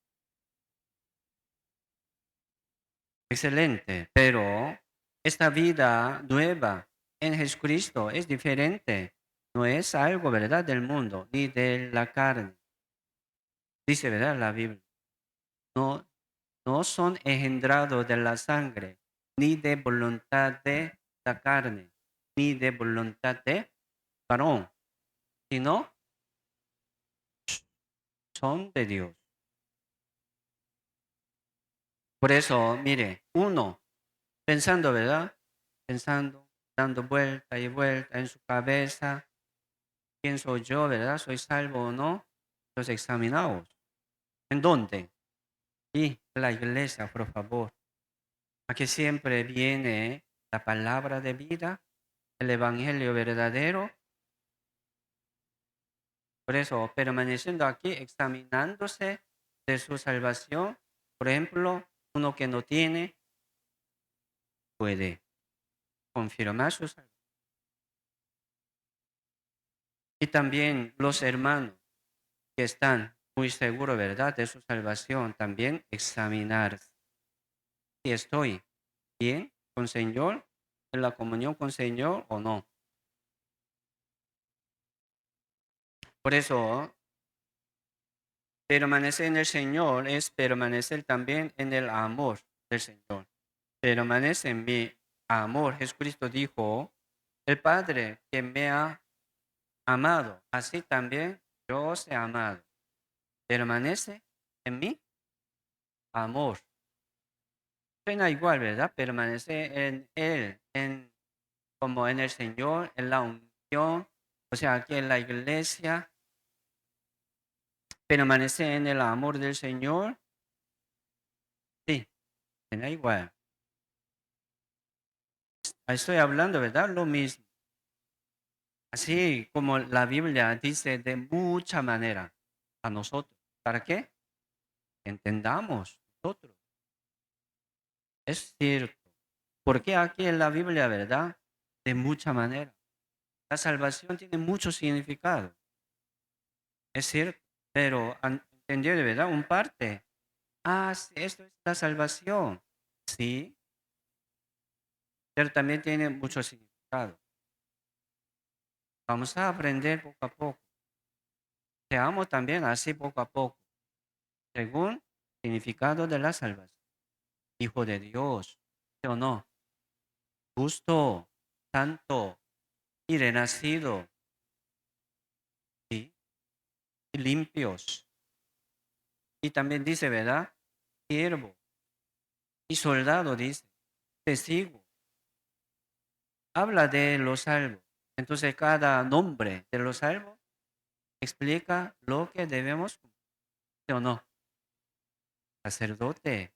Excelente, pero esta vida nueva en Jesucristo es diferente. No es algo, ¿verdad?, del mundo, ni de la carne. Dice, ¿verdad?, la Biblia. No, no son engendrados de la sangre, ni de voluntad de la carne, ni de voluntad de varón, sino son de Dios. Por eso, mire, uno, pensando, ¿verdad? Pensando, dando vuelta y vuelta en su cabeza. ¿Quién soy yo, verdad? ¿Soy salvo o no? Entonces examinaos. ¿En dónde? Y la iglesia, por favor. Aquí siempre viene la palabra de vida, el evangelio verdadero. Por eso, permaneciendo aquí, examinándose de su salvación. Por ejemplo, uno que no tiene puede confirmar su salvación. Y también los hermanos que están muy seguros, ¿verdad?, de su salvación, también examinar si estoy bien con Señor, en la comunión con Señor o no. Por eso, permanecer en el Señor es permanecer también en el amor del Señor. Permanece en mi amor. Jesucristo dijo, el Padre que me ha amado, así también yo os he amado. Permanece en mi amor. Suena igual, ¿verdad? Permanece en Él, como en el Señor, en la unión, o sea, aquí en la iglesia, permanece en el amor del Señor. Sí, suena igual. Estoy hablando, ¿verdad? Lo mismo. Así como la Biblia dice de mucha manera a nosotros. ¿Para qué? Entendamos nosotros. Es cierto. Porque aquí en la Biblia, ¿verdad? De mucha manera. La salvación tiene mucho significado. Es cierto. Pero entendió de verdad un parte. Ah, sí, esto es la salvación. Sí, pero también tiene mucho significado. Vamos a aprender poco a poco. Seamos también así poco a poco, según el significado de la salvación. Hijo de Dios, ¿sí o no? Justo, santo y renacido, ¿sí? Y limpios. Y también dice, ¿verdad? Siervo. Y soldado dice, testigo, habla de los salvos. Entonces cada nombre de los salvos explica lo que debemos cumplir, ¿sí o no? Sacerdote,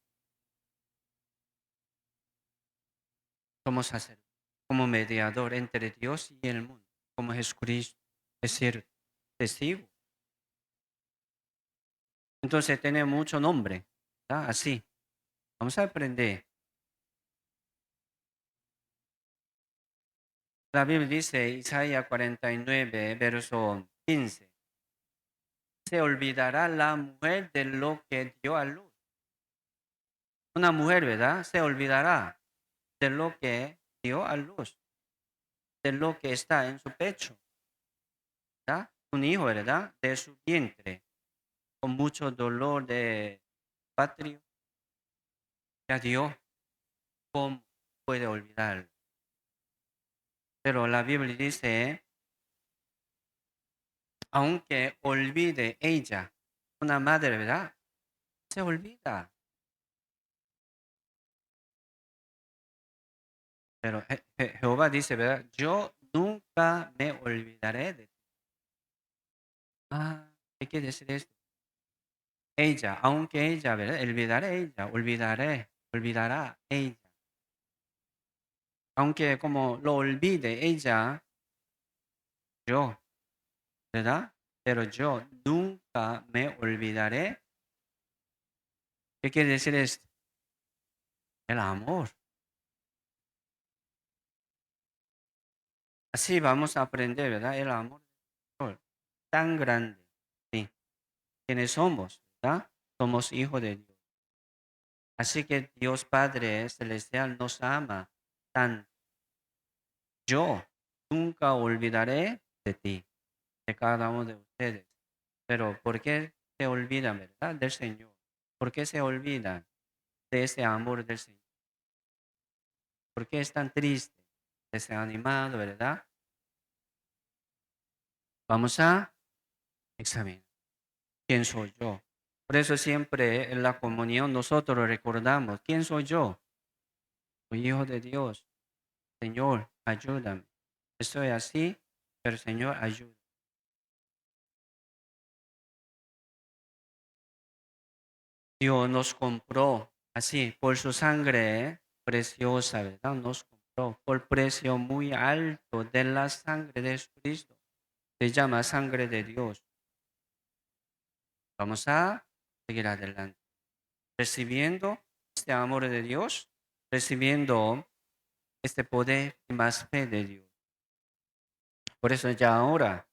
como sacerdote, como mediador entre Dios y el mundo, como Jesucristo, es cierto, testigo. Entonces tiene mucho nombre, ¿verdad? Así. Vamos a aprender. La Biblia dice, Isaías 49, verso 15, se olvidará la mujer de lo que dio a luz. Una mujer, ¿verdad? Se olvidará de lo que dio a luz, de lo que está en su pecho, ¿verdad? Un hijo, ¿verdad? De su vientre, con mucho dolor de patrio, ya dio, ¿cómo puede olvidarlo? Pero la Biblia dice, aunque olvide ella, una madre, ¿verdad? Se olvida. Pero Jehová dice, ¿verdad? Yo nunca me olvidaré de ti. Ah, ¿qué quiere decir esto? Ella, aunque ella, ¿verdad? Olvidará ella. Aunque como lo olvide ella, yo, ¿verdad? Pero yo nunca me olvidaré. ¿Qué quiere decir esto? El amor. Así vamos a aprender, ¿verdad? El amor tan grande. Sí. ¿Quiénes somos? ¿Verdad? Somos hijos de Dios. Así que Dios Padre Celestial nos ama tanto. Yo nunca olvidaré de ti, de cada uno de ustedes. Pero ¿por qué se olvidan, verdad? Del Señor. ¿Por qué se olvidan de ese amor del Señor? ¿Por qué es tan triste, desanimado, verdad? Vamos a examinar. ¿Quién soy yo? Por eso siempre en la comunión nosotros recordamos, ¿quién soy yo? Soy hijo de Dios. Señor, ayúdame. Estoy así, pero Señor, ayúdame. Dios nos compró así por su sangre preciosa, ¿verdad? Nos compró por precio muy alto de la sangre de Jesucristo. Se llama sangre de Dios. Vamos a seguir adelante. Recibiendo este amor de Dios, recibiendo este poder y más fe de Dios. Por eso ya ahora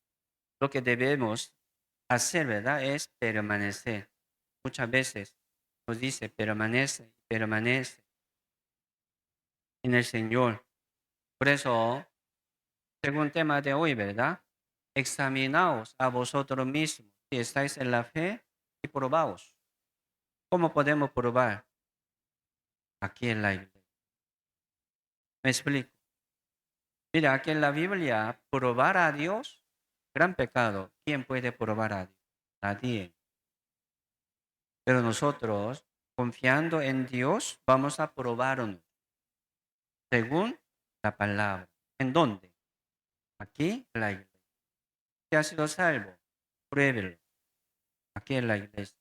lo que debemos hacer, ¿verdad? Es permanecer. Muchas veces nos dice permanece, permanece en el Señor. Por eso, según tema de hoy, ¿verdad? Examinaos a vosotros mismos si estáis en la fe y probaos. ¿Cómo podemos probar? Aquí en la iglesia. Me explico. Mira, aquí en la Biblia, probar a Dios, gran pecado. ¿Quién puede probar a Dios? Nadie. Pero nosotros, confiando en Dios, vamos a probarnos según la palabra. ¿En dónde? Aquí en la iglesia. Si ha sido salvo, pruébelo. Aquí en la iglesia.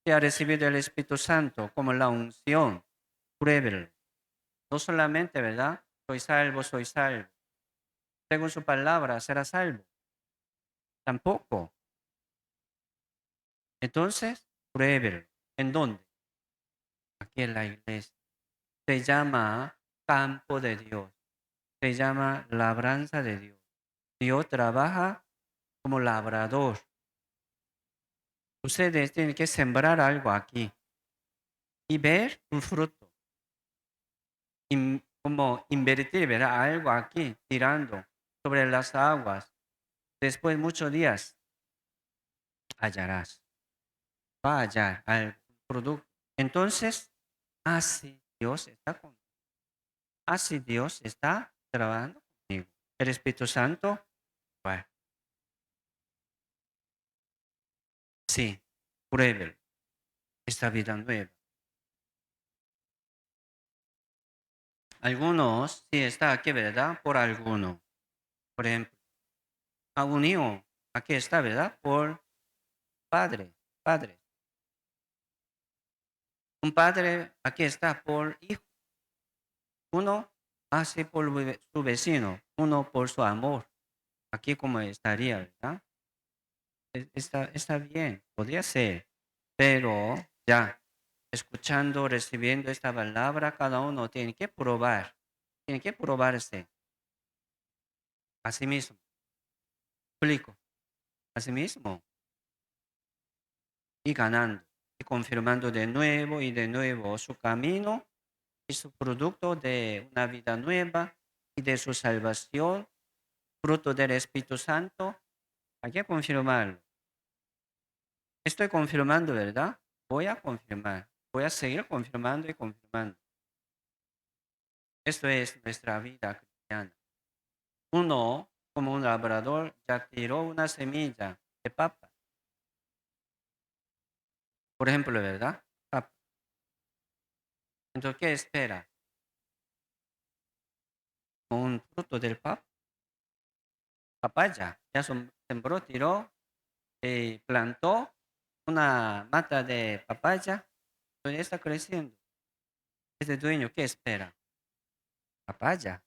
Si ha recibido el Espíritu Santo como la unción, pruébelo. No solamente, ¿verdad? Soy salvo, soy salvo. Según su palabra, será salvo. Tampoco. Entonces, pruébelo. ¿En dónde? Aquí en la iglesia. Se llama campo de Dios. Se llama labranza de Dios. Dios trabaja como labrador. Ustedes tienen que sembrar algo aquí y ver un fruto. Como invertir, ¿verdad? Algo aquí, tirando sobre las aguas. Después de muchos días, hallarás. Va a hallar al producto. Entonces, así Dios está contigo. Así Dios está trabajando contigo. El Espíritu Santo, bueno, sí, pruébelo. Esta vida nueva. algunos sí está aquí, ¿verdad? Por alguno. Por ejemplo, a un hijo, aquí está, ¿verdad? Por padre, padre. Un padre, aquí está por hijo. Uno hace por su vecino, uno por su amor. Aquí como estaría, ¿verdad? Está bien, podría ser, pero ya, escuchando, recibiendo esta palabra, cada uno tiene que probarse a sí mismo. Explico, a sí mismo y ganando, y confirmando de nuevo su camino y su producto de una vida nueva y de su salvación, fruto del Espíritu Santo. Hay que confirmarlo. Estoy confirmando, ¿verdad? Voy a confirmar. Voy a seguir confirmando y confirmando. Esto es nuestra vida cristiana. Uno, como un labrador, ya tiró una semilla de papa. Por ejemplo, ¿verdad? Papa. Entonces, ¿qué espera? Un fruto del papa. Papaya. Ya sembró, tiró, plantó una mata de papaya. Entonces está creciendo. Ese dueño, ¿qué espera? Papaya.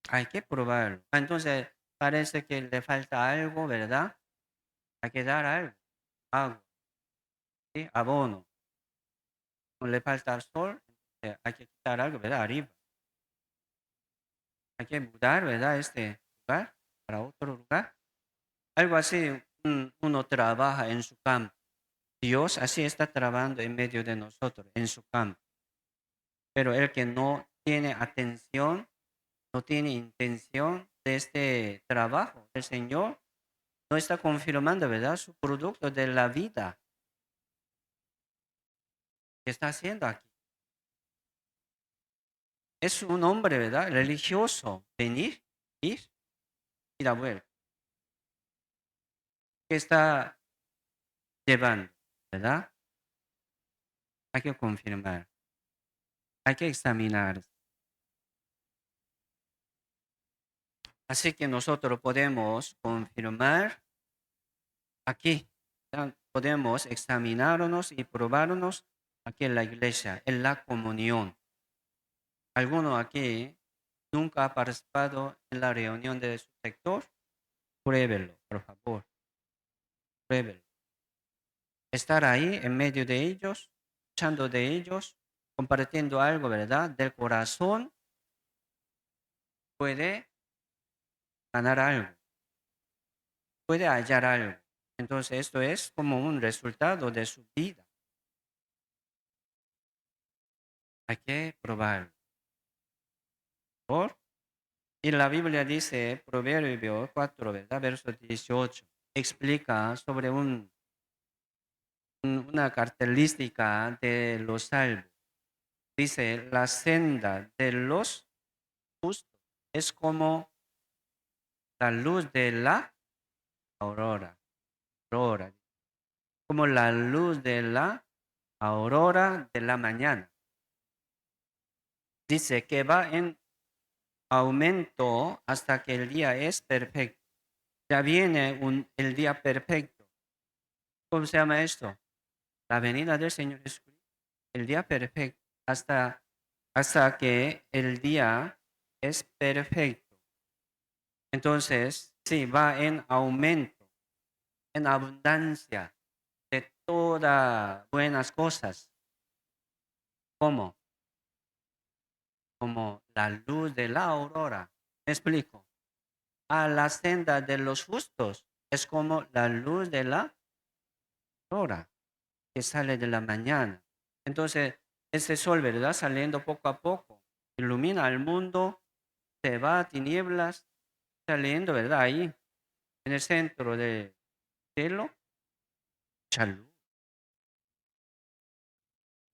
Hay que probarlo. Entonces, parece que le falta algo, ¿verdad? Hay que dar algo. Agua, ¿sí? Abono. No le falta sol, hay que quitar algo, ¿verdad? Arriba. Hay que mudar, ¿verdad? Este lugar para otro lugar. Algo así, uno trabaja en su campo. Dios así está trabajando en medio de nosotros, en su campo. Pero el que no tiene atención, no tiene intención de este trabajo del Señor, no está confirmando, ¿verdad? Su producto de la vida que está haciendo aquí. Es un hombre, ¿verdad? Religioso. Venir, ir y la vuelta. ¿Qué está llevando? ¿Verdad? Hay que confirmar. Hay que examinar. Así que nosotros podemos confirmar aquí. Podemos examinarnos y probarnos aquí en la iglesia, en la comunión. ¿Alguno aquí nunca ha participado en la reunión de su sector? Pruébelo, por favor. Pruébelo. Estar ahí en medio de ellos, escuchando de ellos, compartiendo algo, ¿verdad? Del corazón, puede ganar algo, puede hallar algo. Entonces, esto es como un resultado de su vida. Hay que probarlo. ¿Por? Y la Biblia dice, Proverbio 4, ¿verdad? Verso 18, explica sobre una característica de los salvos. Dice, la senda de los justos es como la luz de la aurora. Aurora. Como la luz de la aurora de la mañana. Dice que va en aumento hasta que el día es perfecto. Ya viene el día perfecto. ¿Cómo se llama esto? La venida del Señor Jesucristo. El día perfecto. Hasta que el día es perfecto. Entonces, sí, va en aumento, en abundancia de todas buenas cosas. ¿Cómo? Como la luz de la aurora. ¿Me explico? A la senda de los justos es como la luz de la aurora que sale de la mañana. Entonces, ese sol, ¿verdad? Saliendo poco a poco, ilumina al mundo, se va a tinieblas, saliendo, ¿verdad? Ahí, en el centro del cielo, mucha luz,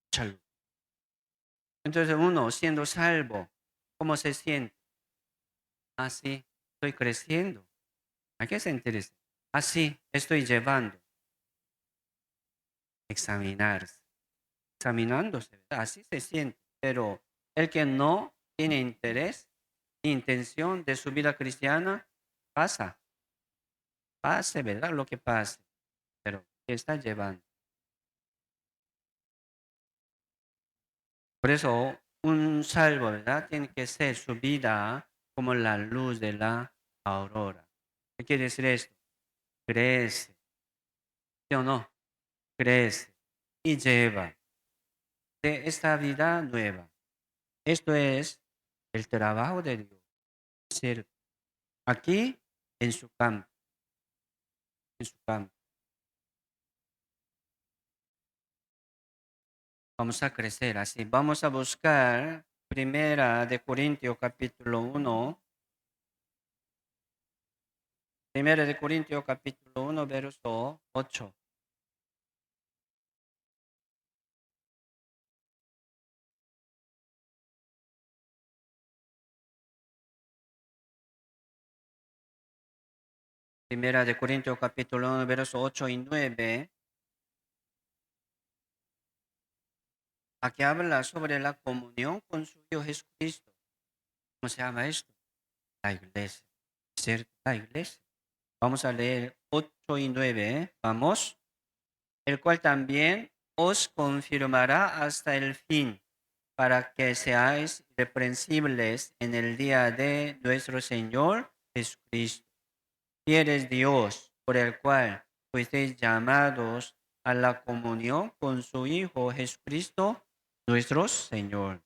mucha luz. Entonces, uno siendo salvo, ¿cómo se siente? Así, estoy creciendo. ¿A qué se interesa? Así, estoy llevando, examinarse, examinándose, ¿verdad? Así se siente, pero El que no tiene interés, intención de su vida cristiana, pase, ¿verdad? Lo que pase, pero ¿qué está llevando? Por eso, un salvo, ¿verdad? Tiene que ser su vida como la luz de la aurora. ¿Qué quiere decir esto? Crece, ¿sí o no? Crece y lleva de esta vida nueva. Esto es el trabajo de Dios. Ser aquí en su campo, en su campo. Vamos a crecer así. Vamos a buscar Primera de Corintios capítulo 1. Primera de Corintios capítulo 1, verso 8. Primera de Corintios capítulo 1, verso 8 y 9. Aquí habla sobre la comunión con su Hijo Jesucristo. ¿Cómo se llama esto? La iglesia. ¿Cierto? La iglesia. Vamos a leer 8 y 9. Vamos. El cual también os confirmará hasta el fin, para que seáis irreprensibles en el día de nuestro Señor Jesucristo. Fiel es Dios, por el cual fuisteis llamados a la comunión con su Hijo Jesucristo, nuestro Señor.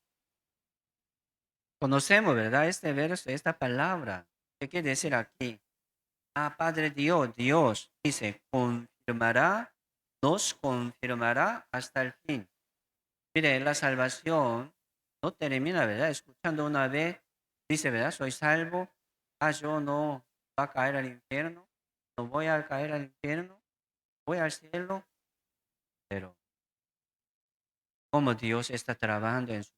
Conocemos, ¿verdad? Este verso, esta palabra. ¿Qué quiere decir aquí? Padre Dios, dice, confirmará, nos confirmará hasta el fin. Mire, la salvación no termina, ¿verdad? Escuchando una vez, dice, ¿verdad? Soy salvo. Yo no voy a caer al infierno. No voy a caer al infierno. Voy al cielo. Pero, ¿cómo Dios está trabajando en su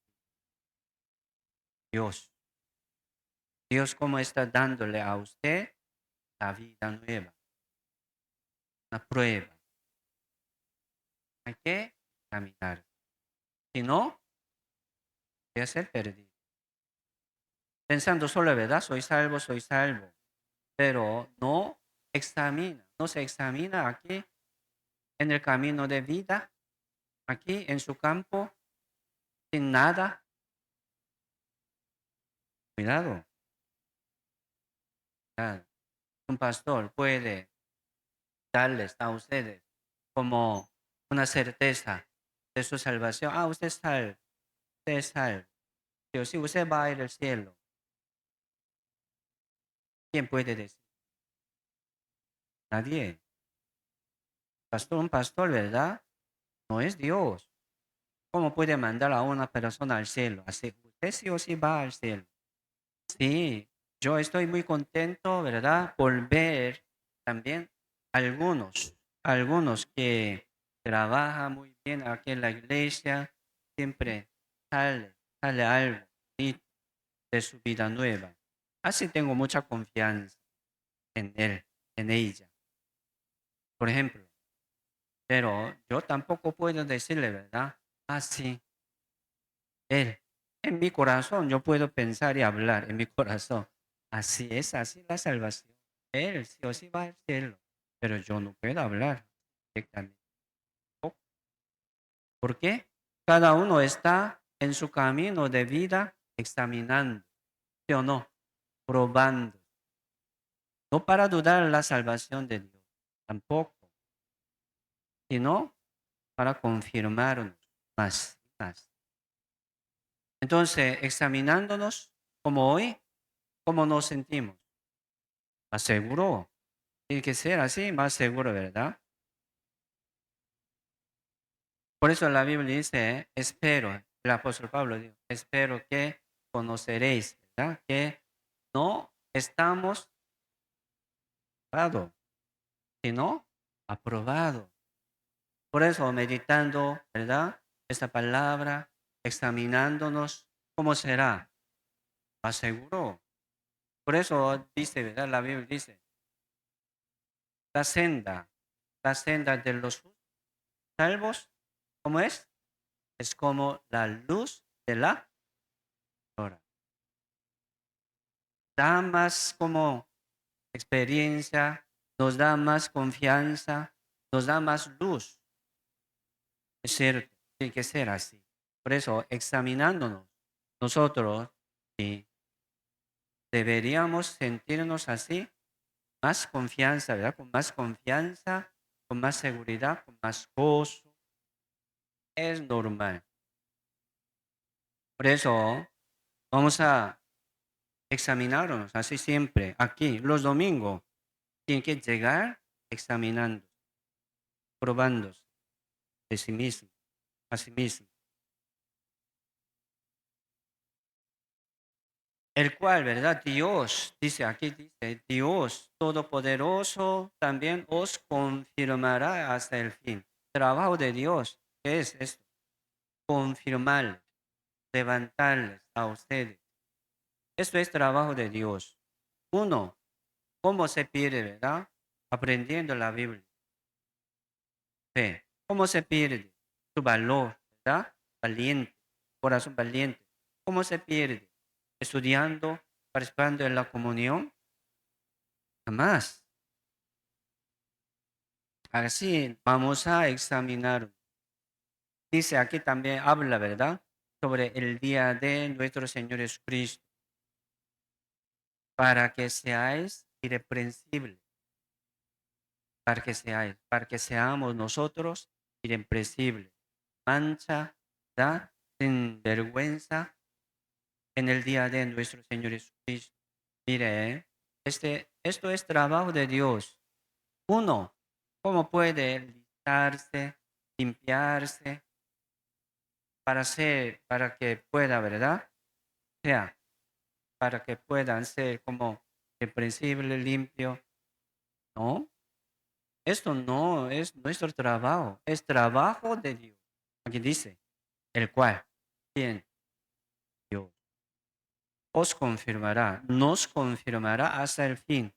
Dios? Dios, ¿cómo está dándole a usted la vida nueva? Una prueba. Hay que caminar. Si no, voy a ser perdido. Pensando solo, ¿verdad? Soy salvo, soy salvo. Pero no se examina aquí en el camino de vida, aquí en su campo, sin nada. Cuidado. Cuidado. Un pastor puede darles a ustedes como una certeza de su salvación. Usted es salvo, usted es salvo. Pero si usted va a ir al cielo, ¿quién puede decir? Nadie. Un pastor, ¿verdad? No es Dios. ¿Cómo puede mandar a una persona al cielo? Así, usted sí o sí va al cielo. Sí, yo estoy muy contento, ¿verdad? Por ver también algunos que trabajan muy bien aquí en la iglesia, siempre sale algo bonito de su vida nueva. Así tengo mucha confianza en él, en ella. Por ejemplo, pero yo tampoco puedo decirle, ¿verdad? Sí, él. En mi corazón yo puedo pensar y hablar en mi corazón. Así es, así la salvación. Él sí o sí va al cielo, pero yo no puedo hablar directamente. ¿Por qué? Cada uno está en su camino de vida examinando, ¿sí o no? Probando. No para dudar la salvación de Dios, tampoco, sino para confirmarnos más y más. Entonces, examinándonos como hoy, ¿cómo nos sentimos? Más seguro. Tiene que ser así, más seguro, ¿verdad? Por eso la Biblia dice, espero, el apóstol Pablo dijo, espero que conoceréis, ¿verdad? Que no estamos aprobados, sino aprobado. Por eso, meditando, ¿verdad? Esta palabra, examinándonos, ¿cómo será? Más seguro. Por eso dice, ¿verdad? La Biblia dice, la senda, la senda de los salvos, ¿cómo es? Es como la luz de la Ahora, da más como experiencia, nos da más confianza, nos da más luz. Es cierto, tiene que ser así. Por eso, examinándonos, nosotros sí, deberíamos sentirnos así, más confianza, ¿verdad? Con más confianza, con más seguridad, con más gozo. Es normal. Por eso, vamos a examinarnos así siempre. Aquí, los domingos, tienen que llegar examinando, probándose de sí mismo, a sí mismo. El cual, ¿verdad? Dios, dice aquí, dice, Dios Todopoderoso también os confirmará hasta el fin. Trabajo de Dios, ¿qué es esto? Confirmarles, levantarles a ustedes. Esto es trabajo de Dios. Uno, ¿cómo se pierde, verdad? Aprendiendo la Biblia. Fe. ¿Cómo se pierde? Su valor, ¿verdad? Valiente, corazón valiente. ¿Cómo se pierde? Estudiando, participando en la comunión. Jamás. Así vamos a examinar. Dice aquí también, habla, ¿verdad? Sobre el día de nuestro Señor Jesucristo, para que seáis irreprensibles, para que seamos nosotros irreprensibles, mancha, ¿verdad? Sin vergüenza en el día de nuestro Señor Jesucristo. Mire, esto es trabajo de Dios. Uno, ¿cómo puede listarse, limpiarse, para que pueda, ¿verdad? O sea, para que puedan ser como irreprensible, limpio. No, esto no es nuestro trabajo, es trabajo de Dios. Aquí dice, el cual, ¿quién? Dios. Os confirmará, nos confirmará hasta el fin.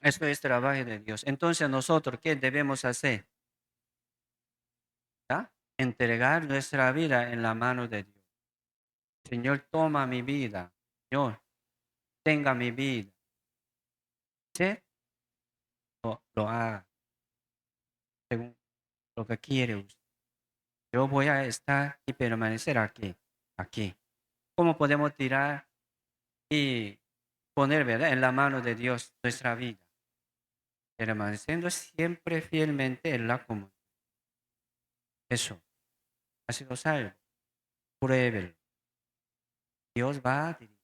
Esto es trabajo de Dios. Entonces nosotros, ¿qué debemos hacer? ¿Ya? Entregar nuestra vida en la mano de Dios. Señor, toma mi vida. Señor, tenga mi vida. ¿Sí? Lo haga según lo que quiere usted. Yo voy a estar y permanecer aquí. ¿Cómo podemos tirar y poner, ¿verdad?, en la mano de Dios nuestra vida? Permaneciendo siempre fielmente en la comunión. Eso, ha sido salvo. Pruébelo. Dios va a dirigir.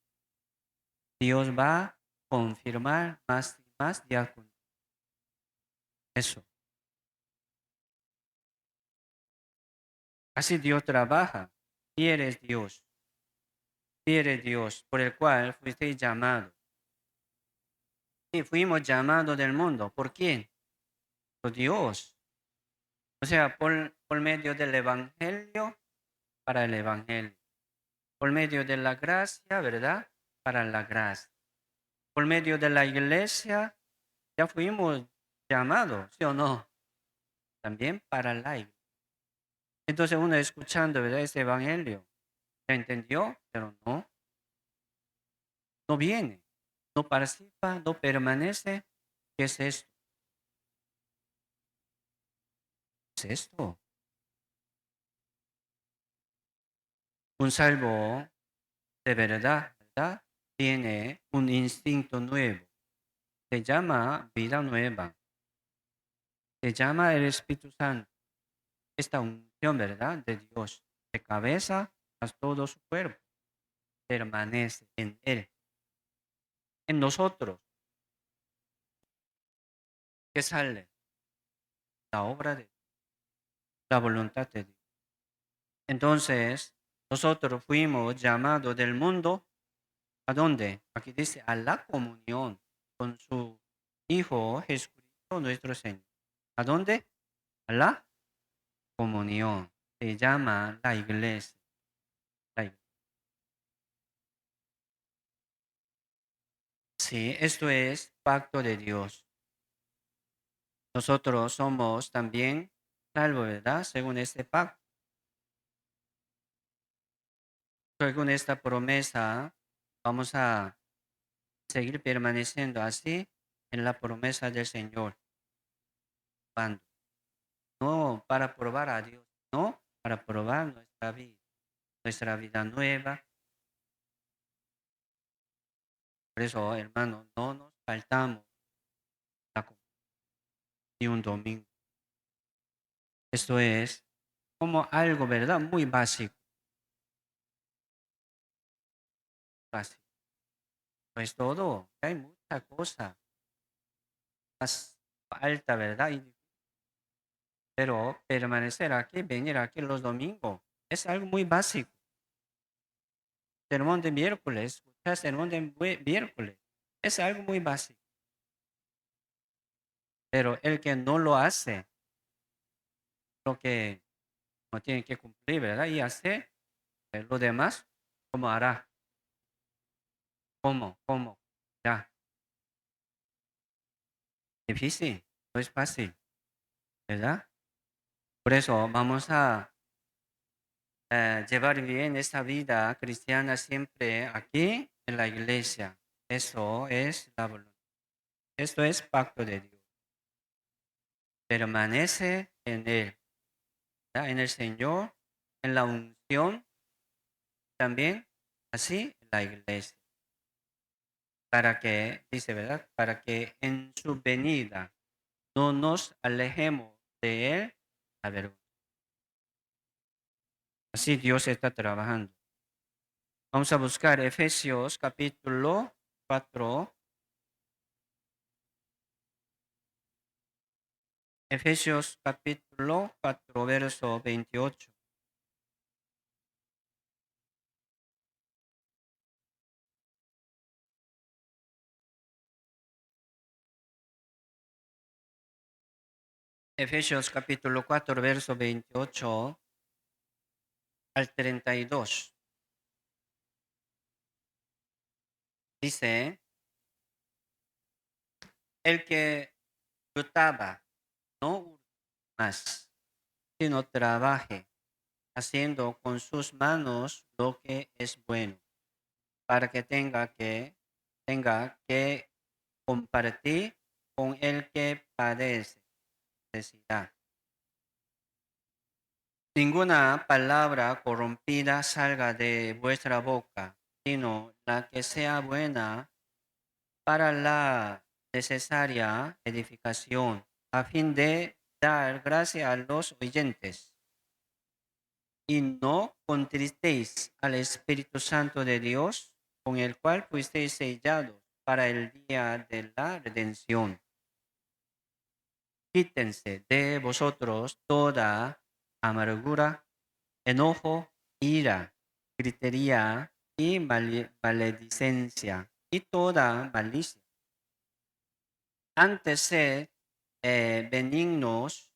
Dios va a confirmar más y más día con eso. Así Dios trabaja. Y eres Dios. Y eres Dios, por el cual fuiste llamado. Y fuimos llamados del mundo. ¿Por quién? Por Dios. O sea, por medio del Evangelio, para el Evangelio. Por medio de la gracia, ¿verdad? Para la gracia. Por medio de la iglesia, ya fuimos llamados, ¿sí o no? También para la iglesia. Entonces uno escuchando, ¿verdad?, ese Evangelio, ¿ya entendió? Pero no, no viene, no participa, no permanece. ¿Qué es esto? ¿Qué es esto? Un salvo de verdad, ¿verdad? Tiene un instinto nuevo. Se llama vida nueva. Se llama el Espíritu Santo. Esta unción, ¿verdad?, de Dios, de cabeza a todo su cuerpo, permanece en Él, en nosotros. ¿Qué sale? La obra de la voluntad de Dios. Entonces, nosotros fuimos llamados del mundo, ¿a dónde? Aquí dice, a la comunión con su Hijo Jesucristo nuestro Señor. ¿A dónde? A la comunión. Se llama la iglesia. La iglesia. Sí, esto es pacto de Dios. Nosotros somos también salvos, ¿verdad? Según este pacto. Con esta promesa vamos a seguir permaneciendo así en la promesa del Señor. ¿Cuándo? No para probar a Dios, no para probar nuestra vida nueva. Por eso, hermano, no nos faltamos la comunión ni un domingo. Esto es como algo, ¿verdad? Muy básico. Básico. No es todo. Hay mucha cosa más alta, ¿verdad? Pero permanecer aquí, venir aquí los domingos, es algo muy básico. Sermón de miércoles, escuchar sermón de miércoles, es algo muy básico. Pero el que no lo hace, lo que no tiene que cumplir, ¿verdad? Y hacer lo demás, ¿cómo hará? ¿Cómo? ¿Cómo? Ya, difícil, no es fácil, ¿verdad? Por eso vamos a llevar bien esta vida cristiana siempre aquí en la iglesia. Eso es la voluntad. Esto es pacto de Dios. Permanece en Él, ¿verdad? En el Señor, en la unción, también así en la iglesia. Para que, dice, ¿verdad? Para que en su venida no nos alejemos de Él a ver. Así Dios está trabajando. Vamos a buscar Efesios capítulo 4. Efesios capítulo 4, verso 28. Efesios capítulo 4, verso 28 al 32. Dice, el que hurtaba, no hurte más, sino trabaje, haciendo con sus manos lo que es bueno, para que tenga que compartir con el que padece necesidad. Ninguna palabra corrompida salga de vuestra boca, sino la que sea buena para la necesaria edificación, a fin de dar gracia a los oyentes. Y no contristéis al Espíritu Santo de Dios, con el cual fuisteis sellados para el día de la redención. Quítense de vosotros toda amargura, enojo, ira, gritería y maledicencia y toda malicia. Antes sed benignos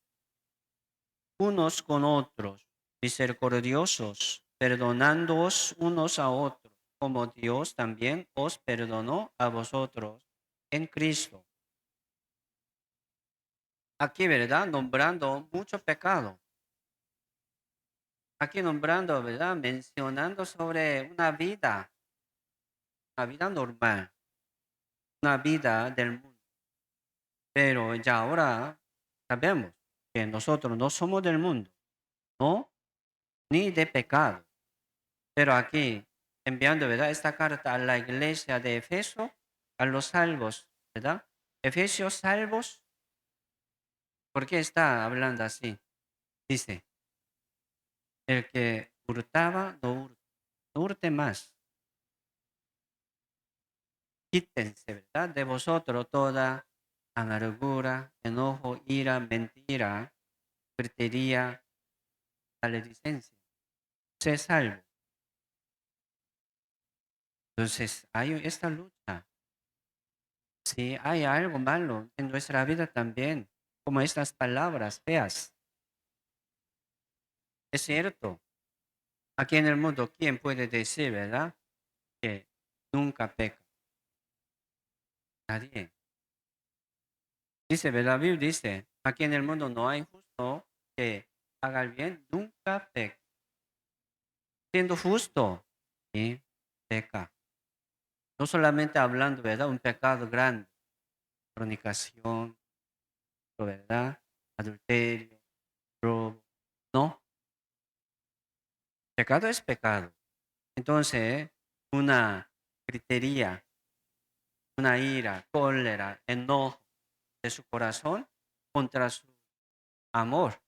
unos con otros, misericordiosos, perdonándoos unos a otros, como Dios también os perdonó a vosotros en Cristo. Aquí, ¿verdad? Nombrando mucho pecado. Aquí nombrando, ¿verdad? Mencionando sobre una vida normal, una vida del mundo. Pero ya ahora sabemos que nosotros no somos del mundo, no, ni de pecado. Pero aquí, enviando, ¿verdad? Esta carta a la iglesia de Efeso, a los salvos, ¿verdad? Efesios salvos, ¿por qué está hablando así? Dice, el que hurtaba, no hurte más. Quítense, ¿verdad? De vosotros toda amargura, enojo, ira, mentira, gritería, maledicencia. Sé salvo. Entonces, hay esta lucha. Si hay algo malo en nuestra vida también, como estas palabras feas. Es cierto, aquí en el mundo, ¿quién puede decir, verdad? Que nunca peca. Nadie. Dice, ¿verdad? La Biblia dice, aquí en el mundo no hay justo que haga el bien, nunca peca. Siendo justo, y peca. No solamente hablando, ¿verdad? Un pecado grande, fornicación, ¿verdad? Adulterio, robo. No, pecado es pecado. Entonces, una gritería, una ira, cólera, enojo de su corazón contra su amor.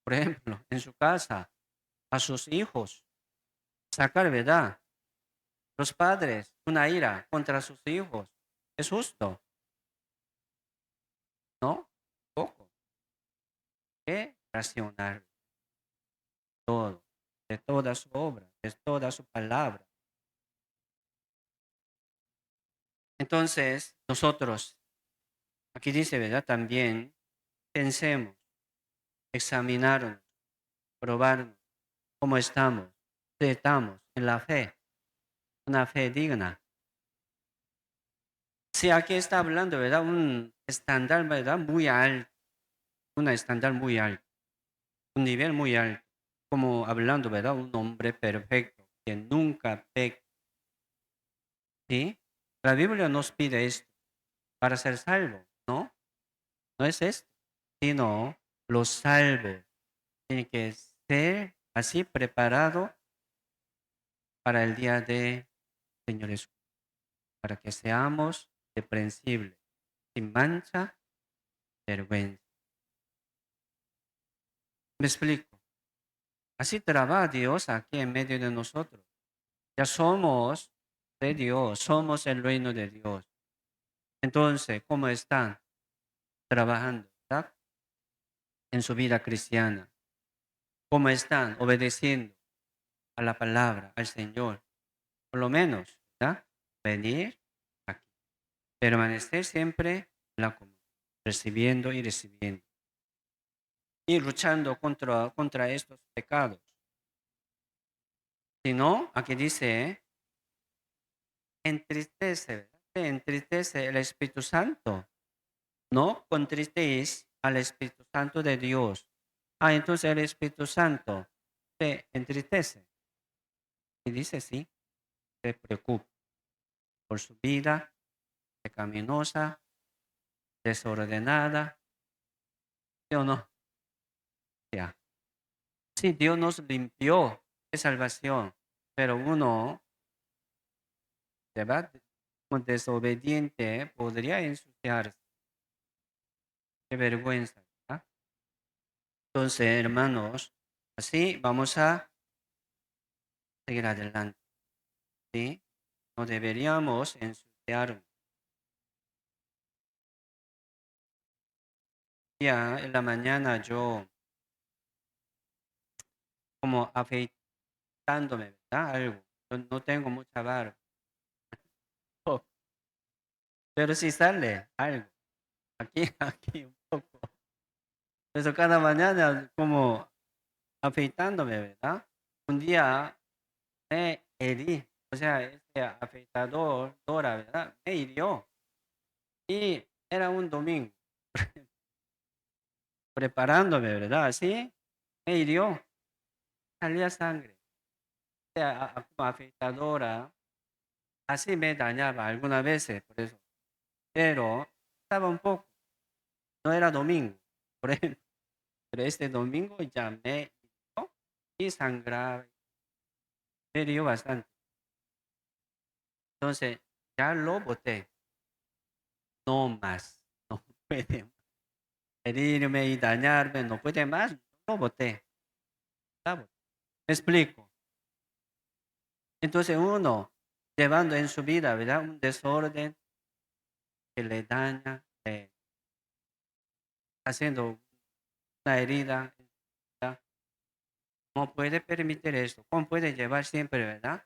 Por ejemplo, en su casa, a sus hijos, sacar, ¿verdad? Los padres, una ira contra sus hijos. ¿Es justo? ¿No? Poco. Que racionar todo, de toda su obra, de toda su palabra. Entonces, nosotros, aquí dice, ¿verdad? También pensemos, examinarnos, probarnos cómo estamos, si estamos en la fe, una fe digna. Sí, aquí está hablando, ¿verdad? Un estándar, ¿verdad? Muy alto, un estándar muy alto, un nivel muy alto, como hablando, ¿verdad? Un hombre perfecto, que nunca peca, ¿sí? La Biblia nos pide esto para ser salvo, ¿no? No es esto, sino los salvos tienen que ser así preparado para el día de Señor Jesús, para que seamos reprensibles, sin mancha, vergüenza. Me explico. Así trabaja Dios aquí en medio de nosotros. Ya somos de Dios, somos el reino de Dios. Entonces, ¿cómo están trabajando, ¿verdad? En su vida cristiana? ¿Cómo están obedeciendo a la palabra, al Señor? Por lo menos, ¿verdad? Venir aquí, permanecer siempre en la comunión, recibiendo y recibiendo. Y luchando contra estos pecados. Si no, aquí dice, entristece, ¿verdad? Te entristece el Espíritu Santo. No contristéis al Espíritu Santo de Dios. Ah, entonces el Espíritu Santo te entristece. Y dice, sí, te preocupa por su vida pecaminosa, desordenada, ¿sí o no? Ya. Sí, Dios nos limpió de salvación, pero uno, ¿verdad? Como desobediente podría ensuciarse. Qué vergüenza, ¿verdad? Entonces, hermanos, así vamos a seguir adelante, ¿sí? No deberíamos ensuciarnos. Ya en la mañana yo como afeitándome, ¿verdad? Algo. Yo no tengo mucha barba, pero sí sale algo. Aquí, aquí un poco. Eso cada mañana como afeitándome, ¿verdad? Un día me herí, o sea, este afeitador, Dora, ¿verdad? Me hirió. Y era un domingo, preparándome, ¿verdad? Así, me hirió, salía sangre. O sea, como afeitadora, así me dañaba algunas veces, por eso. Pero estaba un poco, no era domingo, por ejemplo. Pero este domingo ya me hirió y sangraba, me hirió bastante. Entonces, ya lo boté, no más, no puede herirme y dañarme, no puede más, lo boté, ya boté. Me explico. Entonces uno llevando en su vida, ¿verdad? Un desorden que le daña, haciendo una herida, ¿verdad? No puede permitir esto. ¿Cómo puede llevar siempre, verdad?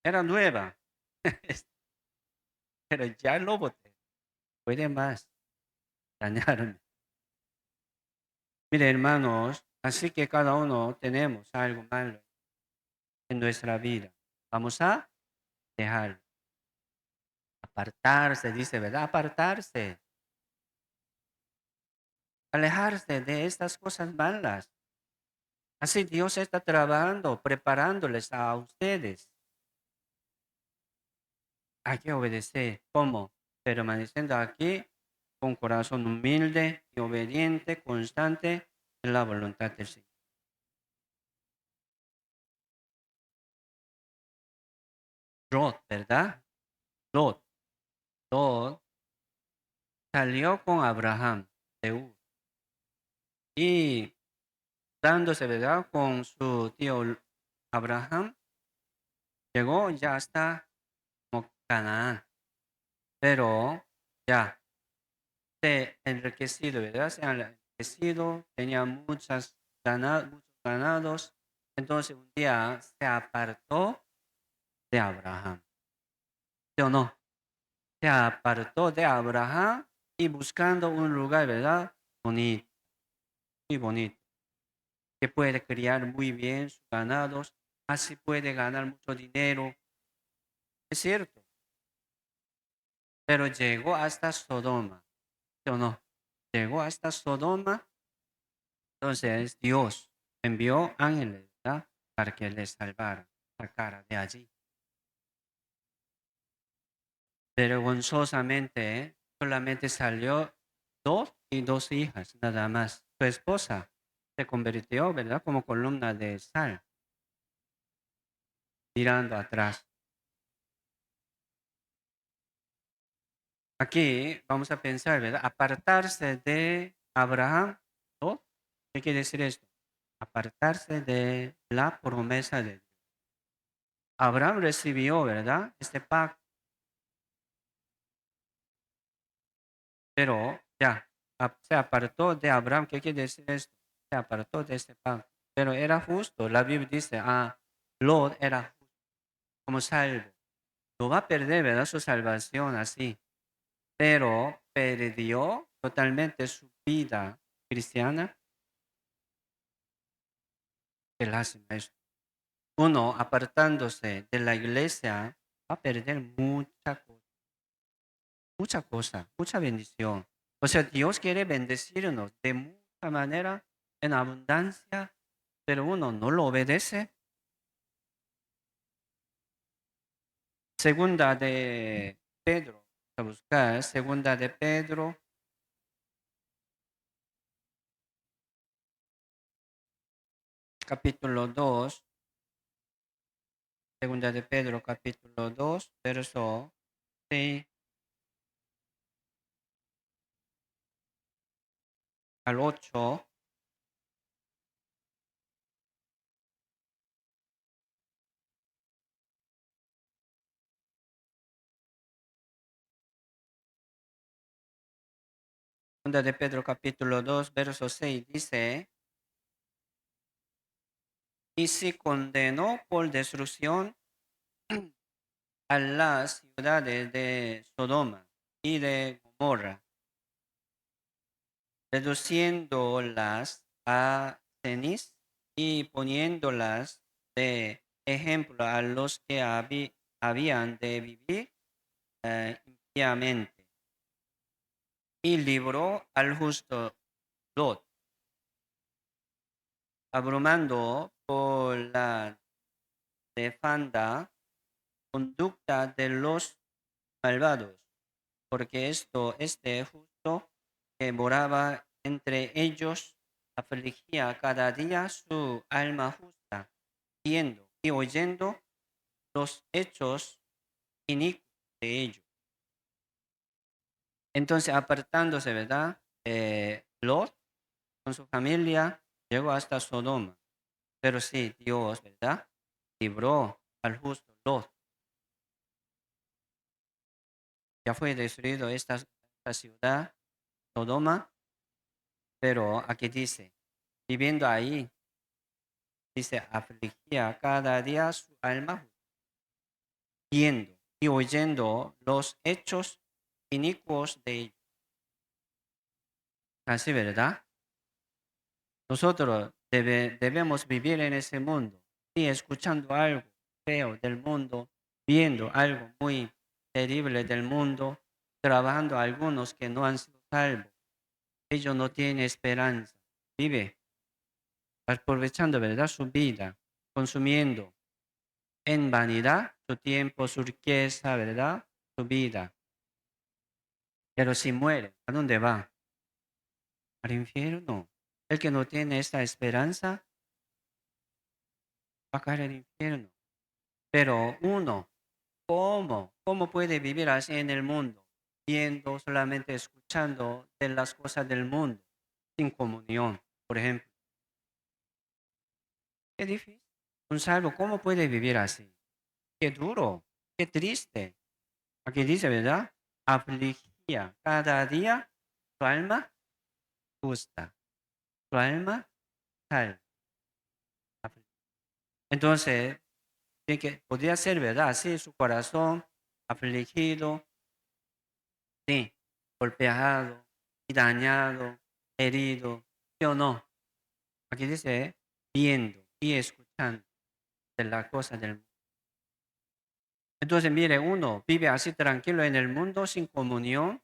Era nueva, pero ya lo boté. Puede más dañarme. Mire, hermanos, así que cada uno tenemos algo malo en nuestra vida. Vamos a dejarlo. Apartarse, dice, ¿verdad? Apartarse. Alejarse de estas cosas malas. Así Dios está trabajando, preparándoles a ustedes. Hay que obedecer. ¿Cómo? Permaneciendo aquí con corazón humilde y obediente, constante en la voluntad del Señor. Lot, ¿verdad? Lot. Lot salió con Abraham de Ur y dándose, ¿verdad? Con su tío Abraham, llegó ya hasta como Canaán, pero ya se enriquecido, ¿verdad? Se han enriquecido, tenía muchos ganados, entonces un día se apartó de Abraham, ¿sí o no? Se apartó de Abraham y buscando un lugar, ¿verdad? Bonito, muy bonito, que puede criar muy bien sus ganados, así puede ganar mucho dinero, es cierto, pero llegó hasta Sodoma, ¿sí o no? Llegó hasta Sodoma, entonces Dios envió ángeles, ¿verdad? Para que le salvaran, sacara de allí. Vergonzosamente, solamente salió dos y dos hijas, nada más. Su esposa se convirtió, ¿verdad? Como columna de sal, mirando atrás. Aquí vamos a pensar, ¿verdad? Apartarse de Abraham, ¿no? ¿Qué quiere decir esto? Apartarse de la promesa de Dios. Abraham recibió, ¿verdad? Este pacto, pero ya se apartó de Abraham. ¿Qué quiere decir esto? Se apartó de este pacto. Pero era justo. La Biblia dice, Lot era justo, como salvo. No va a perder, ¿verdad? Su salvación así. Pero perdió totalmente su vida cristiana. Qué lástima esto. Uno apartándose de la iglesia va a perder mucha cosa, mucha bendición. O sea, Dios quiere bendecirnos de mucha manera, en abundancia, pero uno no lo obedece. Segunda de Pedro, a buscar, segunda de Pedro, capítulo 2, segunda de Pedro, capítulo 2, verso 6 al 8. Segunda de Pedro, capítulo 2, verso 6 dice, y si condenó por destrucción a las ciudades de Sodoma y de Gomorra, reduciéndolas a ceniz y poniéndolas de ejemplo a los que habían de vivir impíamente, y libró al justo Lot, abrumando por la nefanda conducta de los malvados, porque este justo que moraba entre ellos afligía cada día su alma justa, viendo y oyendo los hechos inicuos de ellos. Entonces, apartándose, ¿verdad? Lot con su familia llegó hasta Sodoma. Pero sí, Dios, ¿verdad? Libró al justo Lot. Ya fue destruido esta ciudad, Sodoma, pero aquí dice, viviendo ahí, dice, afligía cada día su alma, viendo y oyendo los hechos inicuos de ellos. Así, ¿verdad? Nosotros debemos vivir en ese mundo, y escuchando algo feo del mundo, viendo algo muy terrible del mundo, trabajando algunos que no han sido salvos. Ellos no tienen esperanza. Vive aprovechando, ¿verdad?, su vida, consumiendo en vanidad su tiempo, su riqueza, ¿verdad?, su vida. Pero si muere, ¿a dónde va? Al infierno. El que no tiene esta esperanza va a caer al infierno. Pero uno, ¿cómo? ¿Cómo puede vivir así en el mundo? Viendo, solamente escuchando de las cosas del mundo, sin comunión, por ejemplo. Qué difícil. Un salvo, ¿cómo puede vivir así? Qué duro, qué triste. Aquí dice, ¿verdad? Afligía cada día su alma justa, su alma salva. Entonces, podría ser, ¿verdad? Sí, su corazón afligido, sí, golpeado y dañado, herido, ¿sí o no? Aquí dice, viendo y escuchando de las cosas del mundo. Entonces, mire, uno vive así tranquilo en el mundo, sin comunión,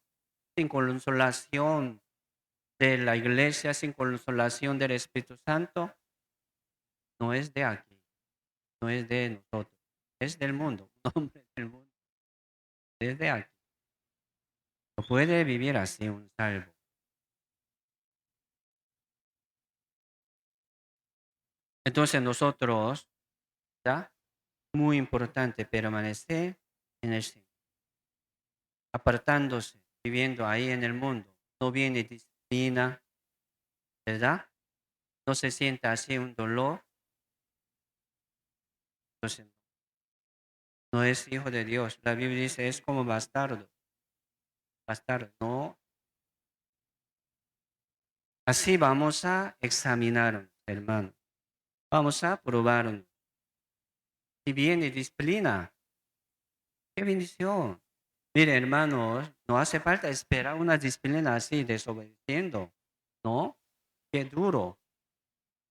sin consolación de la iglesia, sin consolación del Espíritu Santo, no es de aquí, no es de nosotros, es del mundo, un hombre del mundo, es de aquí. No puede vivir así un salvo. Entonces nosotros, ¿ya? Muy importante permanecer en el Señor, apartándose, viviendo ahí en el mundo. No viene disciplina, ¿verdad? No se sienta así un dolor, entonces no es hijo de Dios. La Biblia dice es como bastardo, bastardo. No, así vamos a examinarnos, hermano. Vamos a probarnos. Si viene disciplina, qué bendición. Mire, hermanos, no hace falta esperar una disciplina así, desobedeciendo. No, qué duro.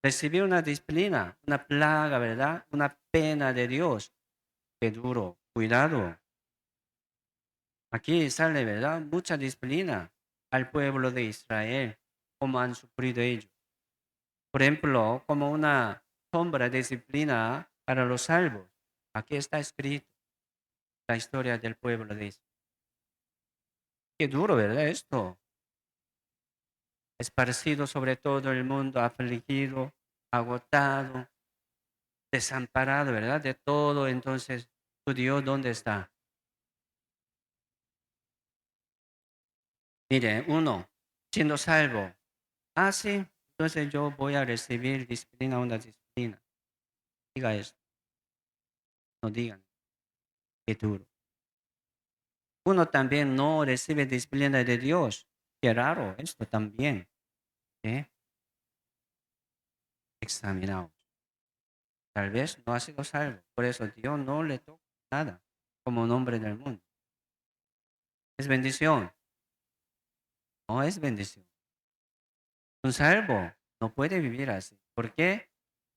Recibir una disciplina, una plaga, ¿verdad? Una pena de Dios. Qué duro. Cuidado. Aquí sale, ¿verdad? Mucha disciplina al pueblo de Israel, como han sufrido ellos. Por ejemplo, como una sombra de disciplina para los salvos. Aquí está escrito la historia del pueblo de Israel. Qué duro, ¿verdad? Esto. Esparcido sobre todo el mundo, afligido, agotado, desamparado, ¿verdad? De todo. Entonces, ¿tu Dios dónde está? Mire, uno, siendo salvo. Ah, sí, entonces yo voy a recibir disciplina, una disciplina. Diga eso, no digan, qué duro. Uno también no recibe disciplina de Dios. Qué raro esto también. ¿Eh? Examinamos. Tal vez no ha sido salvo. Por eso Dios no le toca nada como nombre del mundo. ¿Es bendición? No es bendición. Un salvo no puede vivir así. ¿Por qué?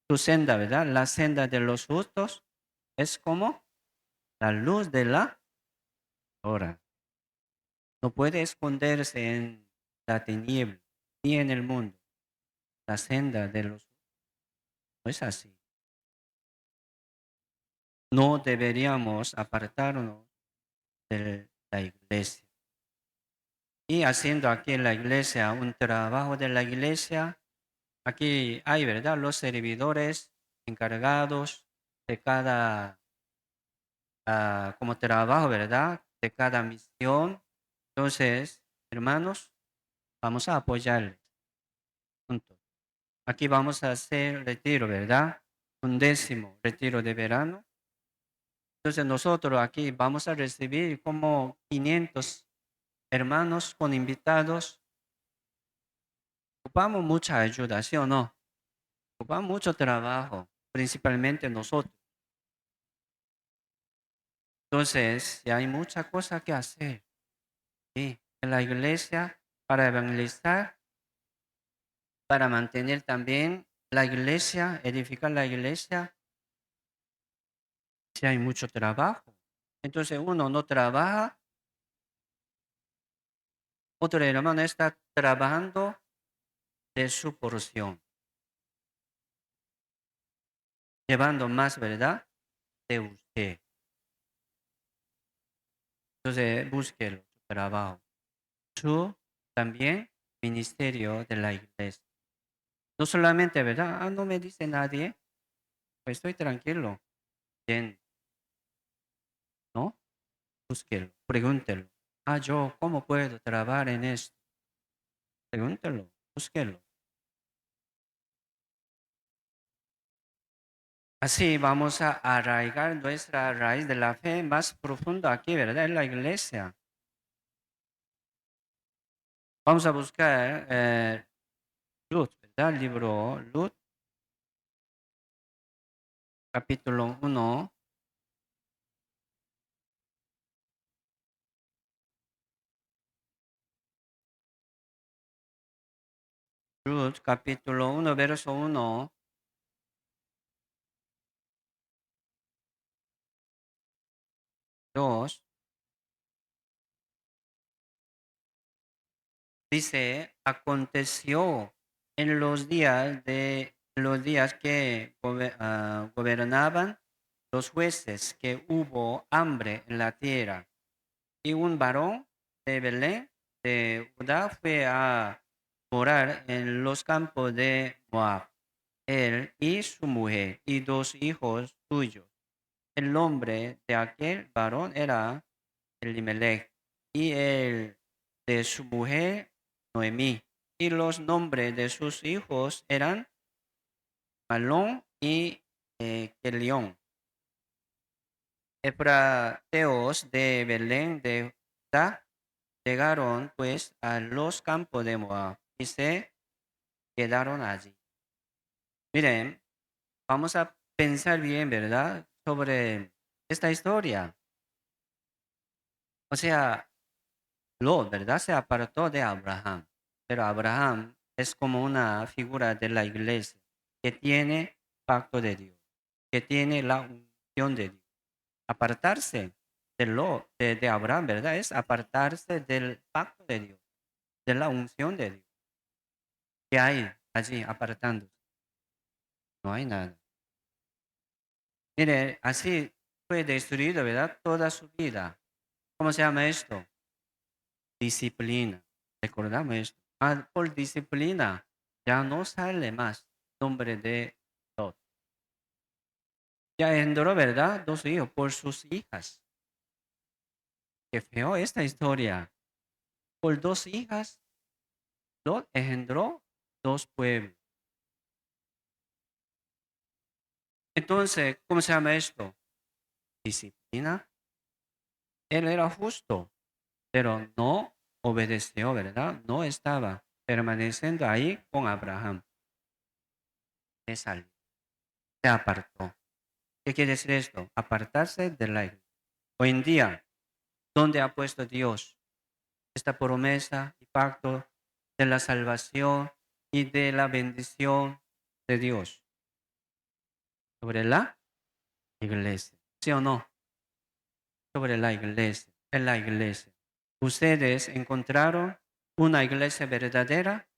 Tu senda, ¿verdad? La senda de los justos es como la luz de la hora. No puede esconderse en la tiniebla ni en el mundo. La senda de los justos no es así. No deberíamos apartarnos de la iglesia. Y haciendo aquí en la iglesia un trabajo de la iglesia, aquí hay, ¿verdad? Los servidores encargados de cada como trabajo, ¿verdad? De cada misión. Entonces, hermanos, vamos a apoyarles juntos. Aquí vamos a hacer retiro, ¿verdad? Un 10º retiro de verano. Entonces, nosotros aquí vamos a recibir como 500 hermanos con invitados. Ocupamos mucha ayuda, ¿sí o no? Ocupamos mucho trabajo, principalmente nosotros. Entonces, ya hay mucha cosa que hacer. Sí, en la iglesia para evangelizar, para mantener también la iglesia, edificar la iglesia, si hay mucho trabajo. Entonces uno no trabaja, otro hermano está trabajando de su porción. llevando más, ¿verdad? De usted. Entonces, búsquelo, su trabajo, su también ministerio de la iglesia. No solamente, ¿verdad? No me dice nadie, pues estoy tranquilo. Bien, ¿no? Búsquelo, pregúntelo. Yo, ¿cómo puedo trabajar en esto? Pregúntelo, búsquelo. Así vamos a arraigar nuestra raíz de la fe más profunda aquí, ¿verdad? En la iglesia. Vamos a buscar Ruth, ¿verdad? El libro Ruth, capítulo 1. Ruth, capítulo 1, verso 1, 2. Dice, aconteció en los días que gobernaban los jueces que hubo hambre en la tierra, y un varón de Belén de Judá fue a morar en los campos de Moab, él y su mujer y dos hijos suyos. El nombre de aquel varón era Elimelech, y el de su mujer Noemí. Y los nombres de sus hijos eran Malón y Kelión. Efrateos de Belén de Judá llegaron pues a los campos de Moab y se quedaron allí. Miren, vamos a pensar bien, ¿verdad? Sobre esta historia. O sea, Lot, ¿verdad? Se apartó de Abraham, pero Abraham es como una figura de la iglesia que tiene pacto de Dios, que tiene la unción de Dios. Apartarse de Abraham, ¿verdad? Es apartarse del pacto de Dios, de la unción de Dios. ¿Qué hay allí apartándose? No hay nada. Mire, así fue destruido, ¿verdad? Toda su vida. ¿Cómo se llama esto? Disciplina. Recordamos esto. Por disciplina ya no sale más nombre de Lot. Ya engendró, ¿verdad? Dos hijos por sus hijas. Qué feo esta historia. Por dos hijas, Lot engendró dos pueblos. Entonces, ¿cómo se llama esto? Disciplina. Él era justo, pero no obedeció, ¿verdad? No estaba permaneciendo ahí con Abraham. Se salió, se apartó. ¿Qué quiere decir esto? Apartarse de la iglesia. Hoy en día, ¿dónde ha puesto Dios esta promesa y pacto de la salvación y de la bendición de Dios? Sobre la iglesia. ¿Sí o no? Sobre la iglesia. En la iglesia. ¿Ustedes encontraron una iglesia verdadera?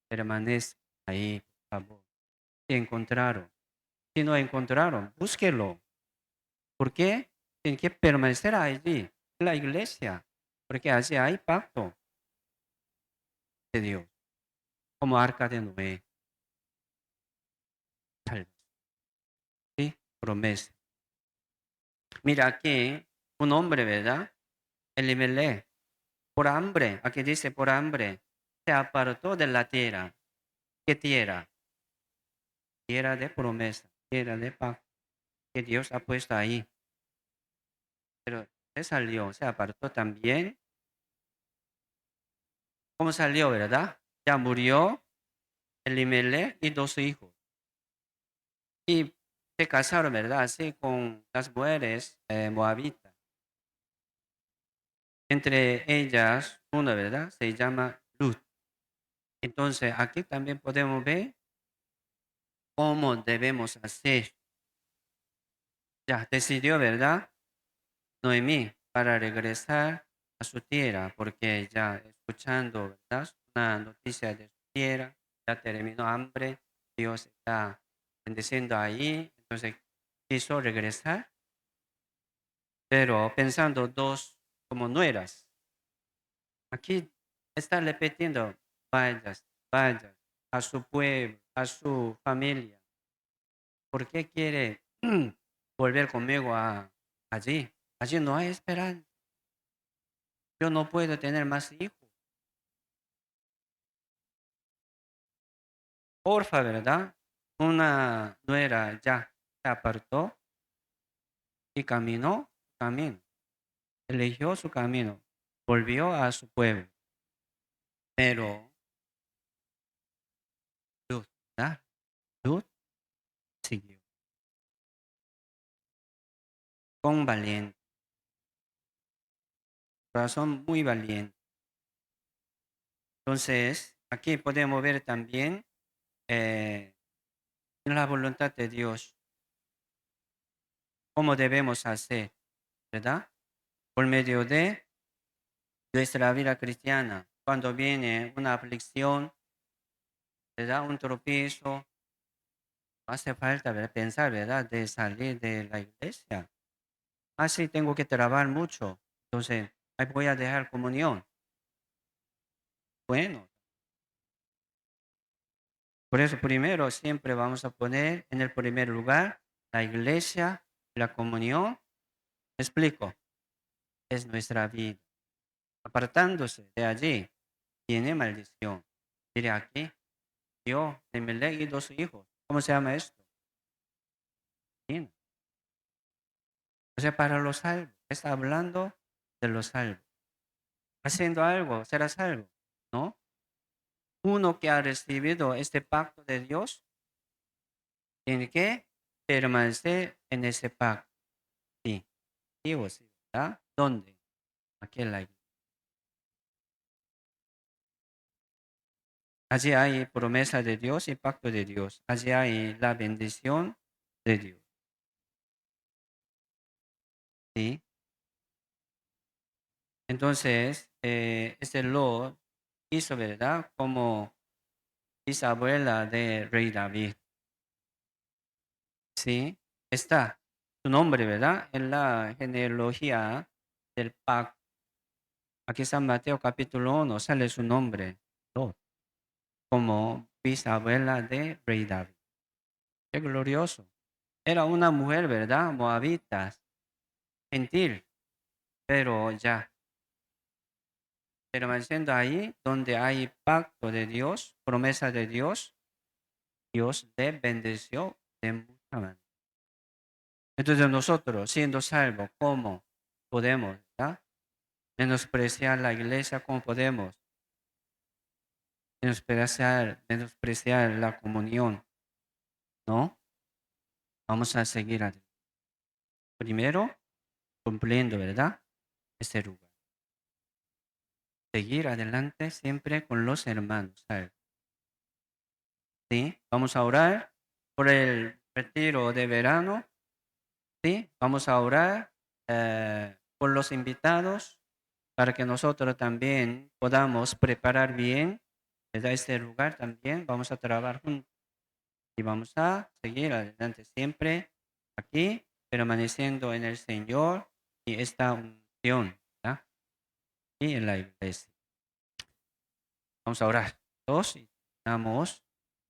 Permanece ahí, por favor. Si encontraron. Si no encontraron, búsquelo. ¿Por qué? Tienen que permanecer allí, en la iglesia, porque allí hay pacto de Dios, como arca de Noé, tal vez, ¿sí? Promesa. Mira aquí, un hombre, ¿verdad? Elimelech, por hambre, aquí dice por hambre, se apartó de la tierra. ¿Qué tierra? Tierra de promesa, tierra de pacto, que Dios ha puesto ahí. Pero se salió, se apartó también. ¿Cómo salió, verdad? Ya murió Elimelech y dos hijos. Y se casaron, ¿verdad? Así con las mujeres moabitas. Entre ellas, una, ¿verdad? Se llama Ruth. Entonces, aquí también podemos ver cómo debemos hacer. Ya decidió, ¿verdad? Noemí para regresar a su tierra, porque ya escuchando, ¿verdad? Una noticia de su tierra, ya terminó hambre, Dios está bendiciendo ahí. Entonces quiso regresar, pero pensando dos como nueras. Aquí está repitiendo, vayas, vayas a su pueblo, a su familia. ¿Por qué quiere volver conmigo allí? Allí no hay esperanza. Yo no puedo tener más hijos. Porfa, ¿verdad? Una nuera ya se apartó y camino, eligió su camino, volvió a su pueblo. Pero Ruth, ¿verdad? Ruth siguió con valiente, corazón muy valiente. Entonces, aquí podemos ver también en la voluntad de Dios, cómo debemos hacer, ¿verdad? Por medio de nuestra vida cristiana. Cuando viene una aflicción, ¿verdad? Un tropiezo, no hace falta, ¿verdad? Pensar, ¿verdad? De salir de la iglesia. Sí, tengo que trabajar mucho. Entonces, ahí voy a dejar comunión. Bueno, por eso primero siempre vamos a poner en el primer lugar la iglesia, la comunión. ¿Me explico? Es nuestra vida. Apartándose de allí, tiene maldición. Mire aquí, yo, Emelec y 2 hijos. ¿Cómo se llama esto? Bien. O sea, para los salvos. Está hablando de los salvos. Haciendo algo, será salvo, ¿no? Uno que ha recibido este pacto de Dios tiene que permanecer en ese pacto. Sí, digo sí, ¿verdad? ¿Dónde? Aquí en la iglesia. Allí hay promesa de Dios y pacto de Dios. Allí hay la bendición de Dios. ¿Sí? Entonces, este Lot hizo, ¿verdad? Como bisabuela de rey David. ¿Sí? Está su nombre, ¿verdad? En la genealogía del pacto. Aquí San Mateo capítulo 1 sale su nombre, Lot, como bisabuela de rey David. Qué glorioso. Era una mujer, ¿verdad? Moabita, gentil, pero ya, permaneciendo ahí donde hay pacto de Dios, promesa de Dios, Dios le bendeció de mucha manera. Entonces nosotros, siendo salvos, ¿cómo podemos, ¿verdad? Menospreciar la iglesia? ¿Cómo podemos menospreciar la comunión? ¿No? Vamos a seguir adelante. Primero, cumpliendo, ¿verdad? Este lugar. Seguir adelante siempre con los hermanos. ¿Sabes? ¿Sí? Vamos a orar por el retiro de verano. ¿Sí? Vamos a orar por los invitados para que nosotros también podamos preparar bien, ¿verdad? Este lugar también. Vamos a trabajar juntos y vamos a seguir adelante siempre aquí, permaneciendo en el Señor y esta unción, ¿verdad? Y en la iglesia. Vamos a orar. Todos y damos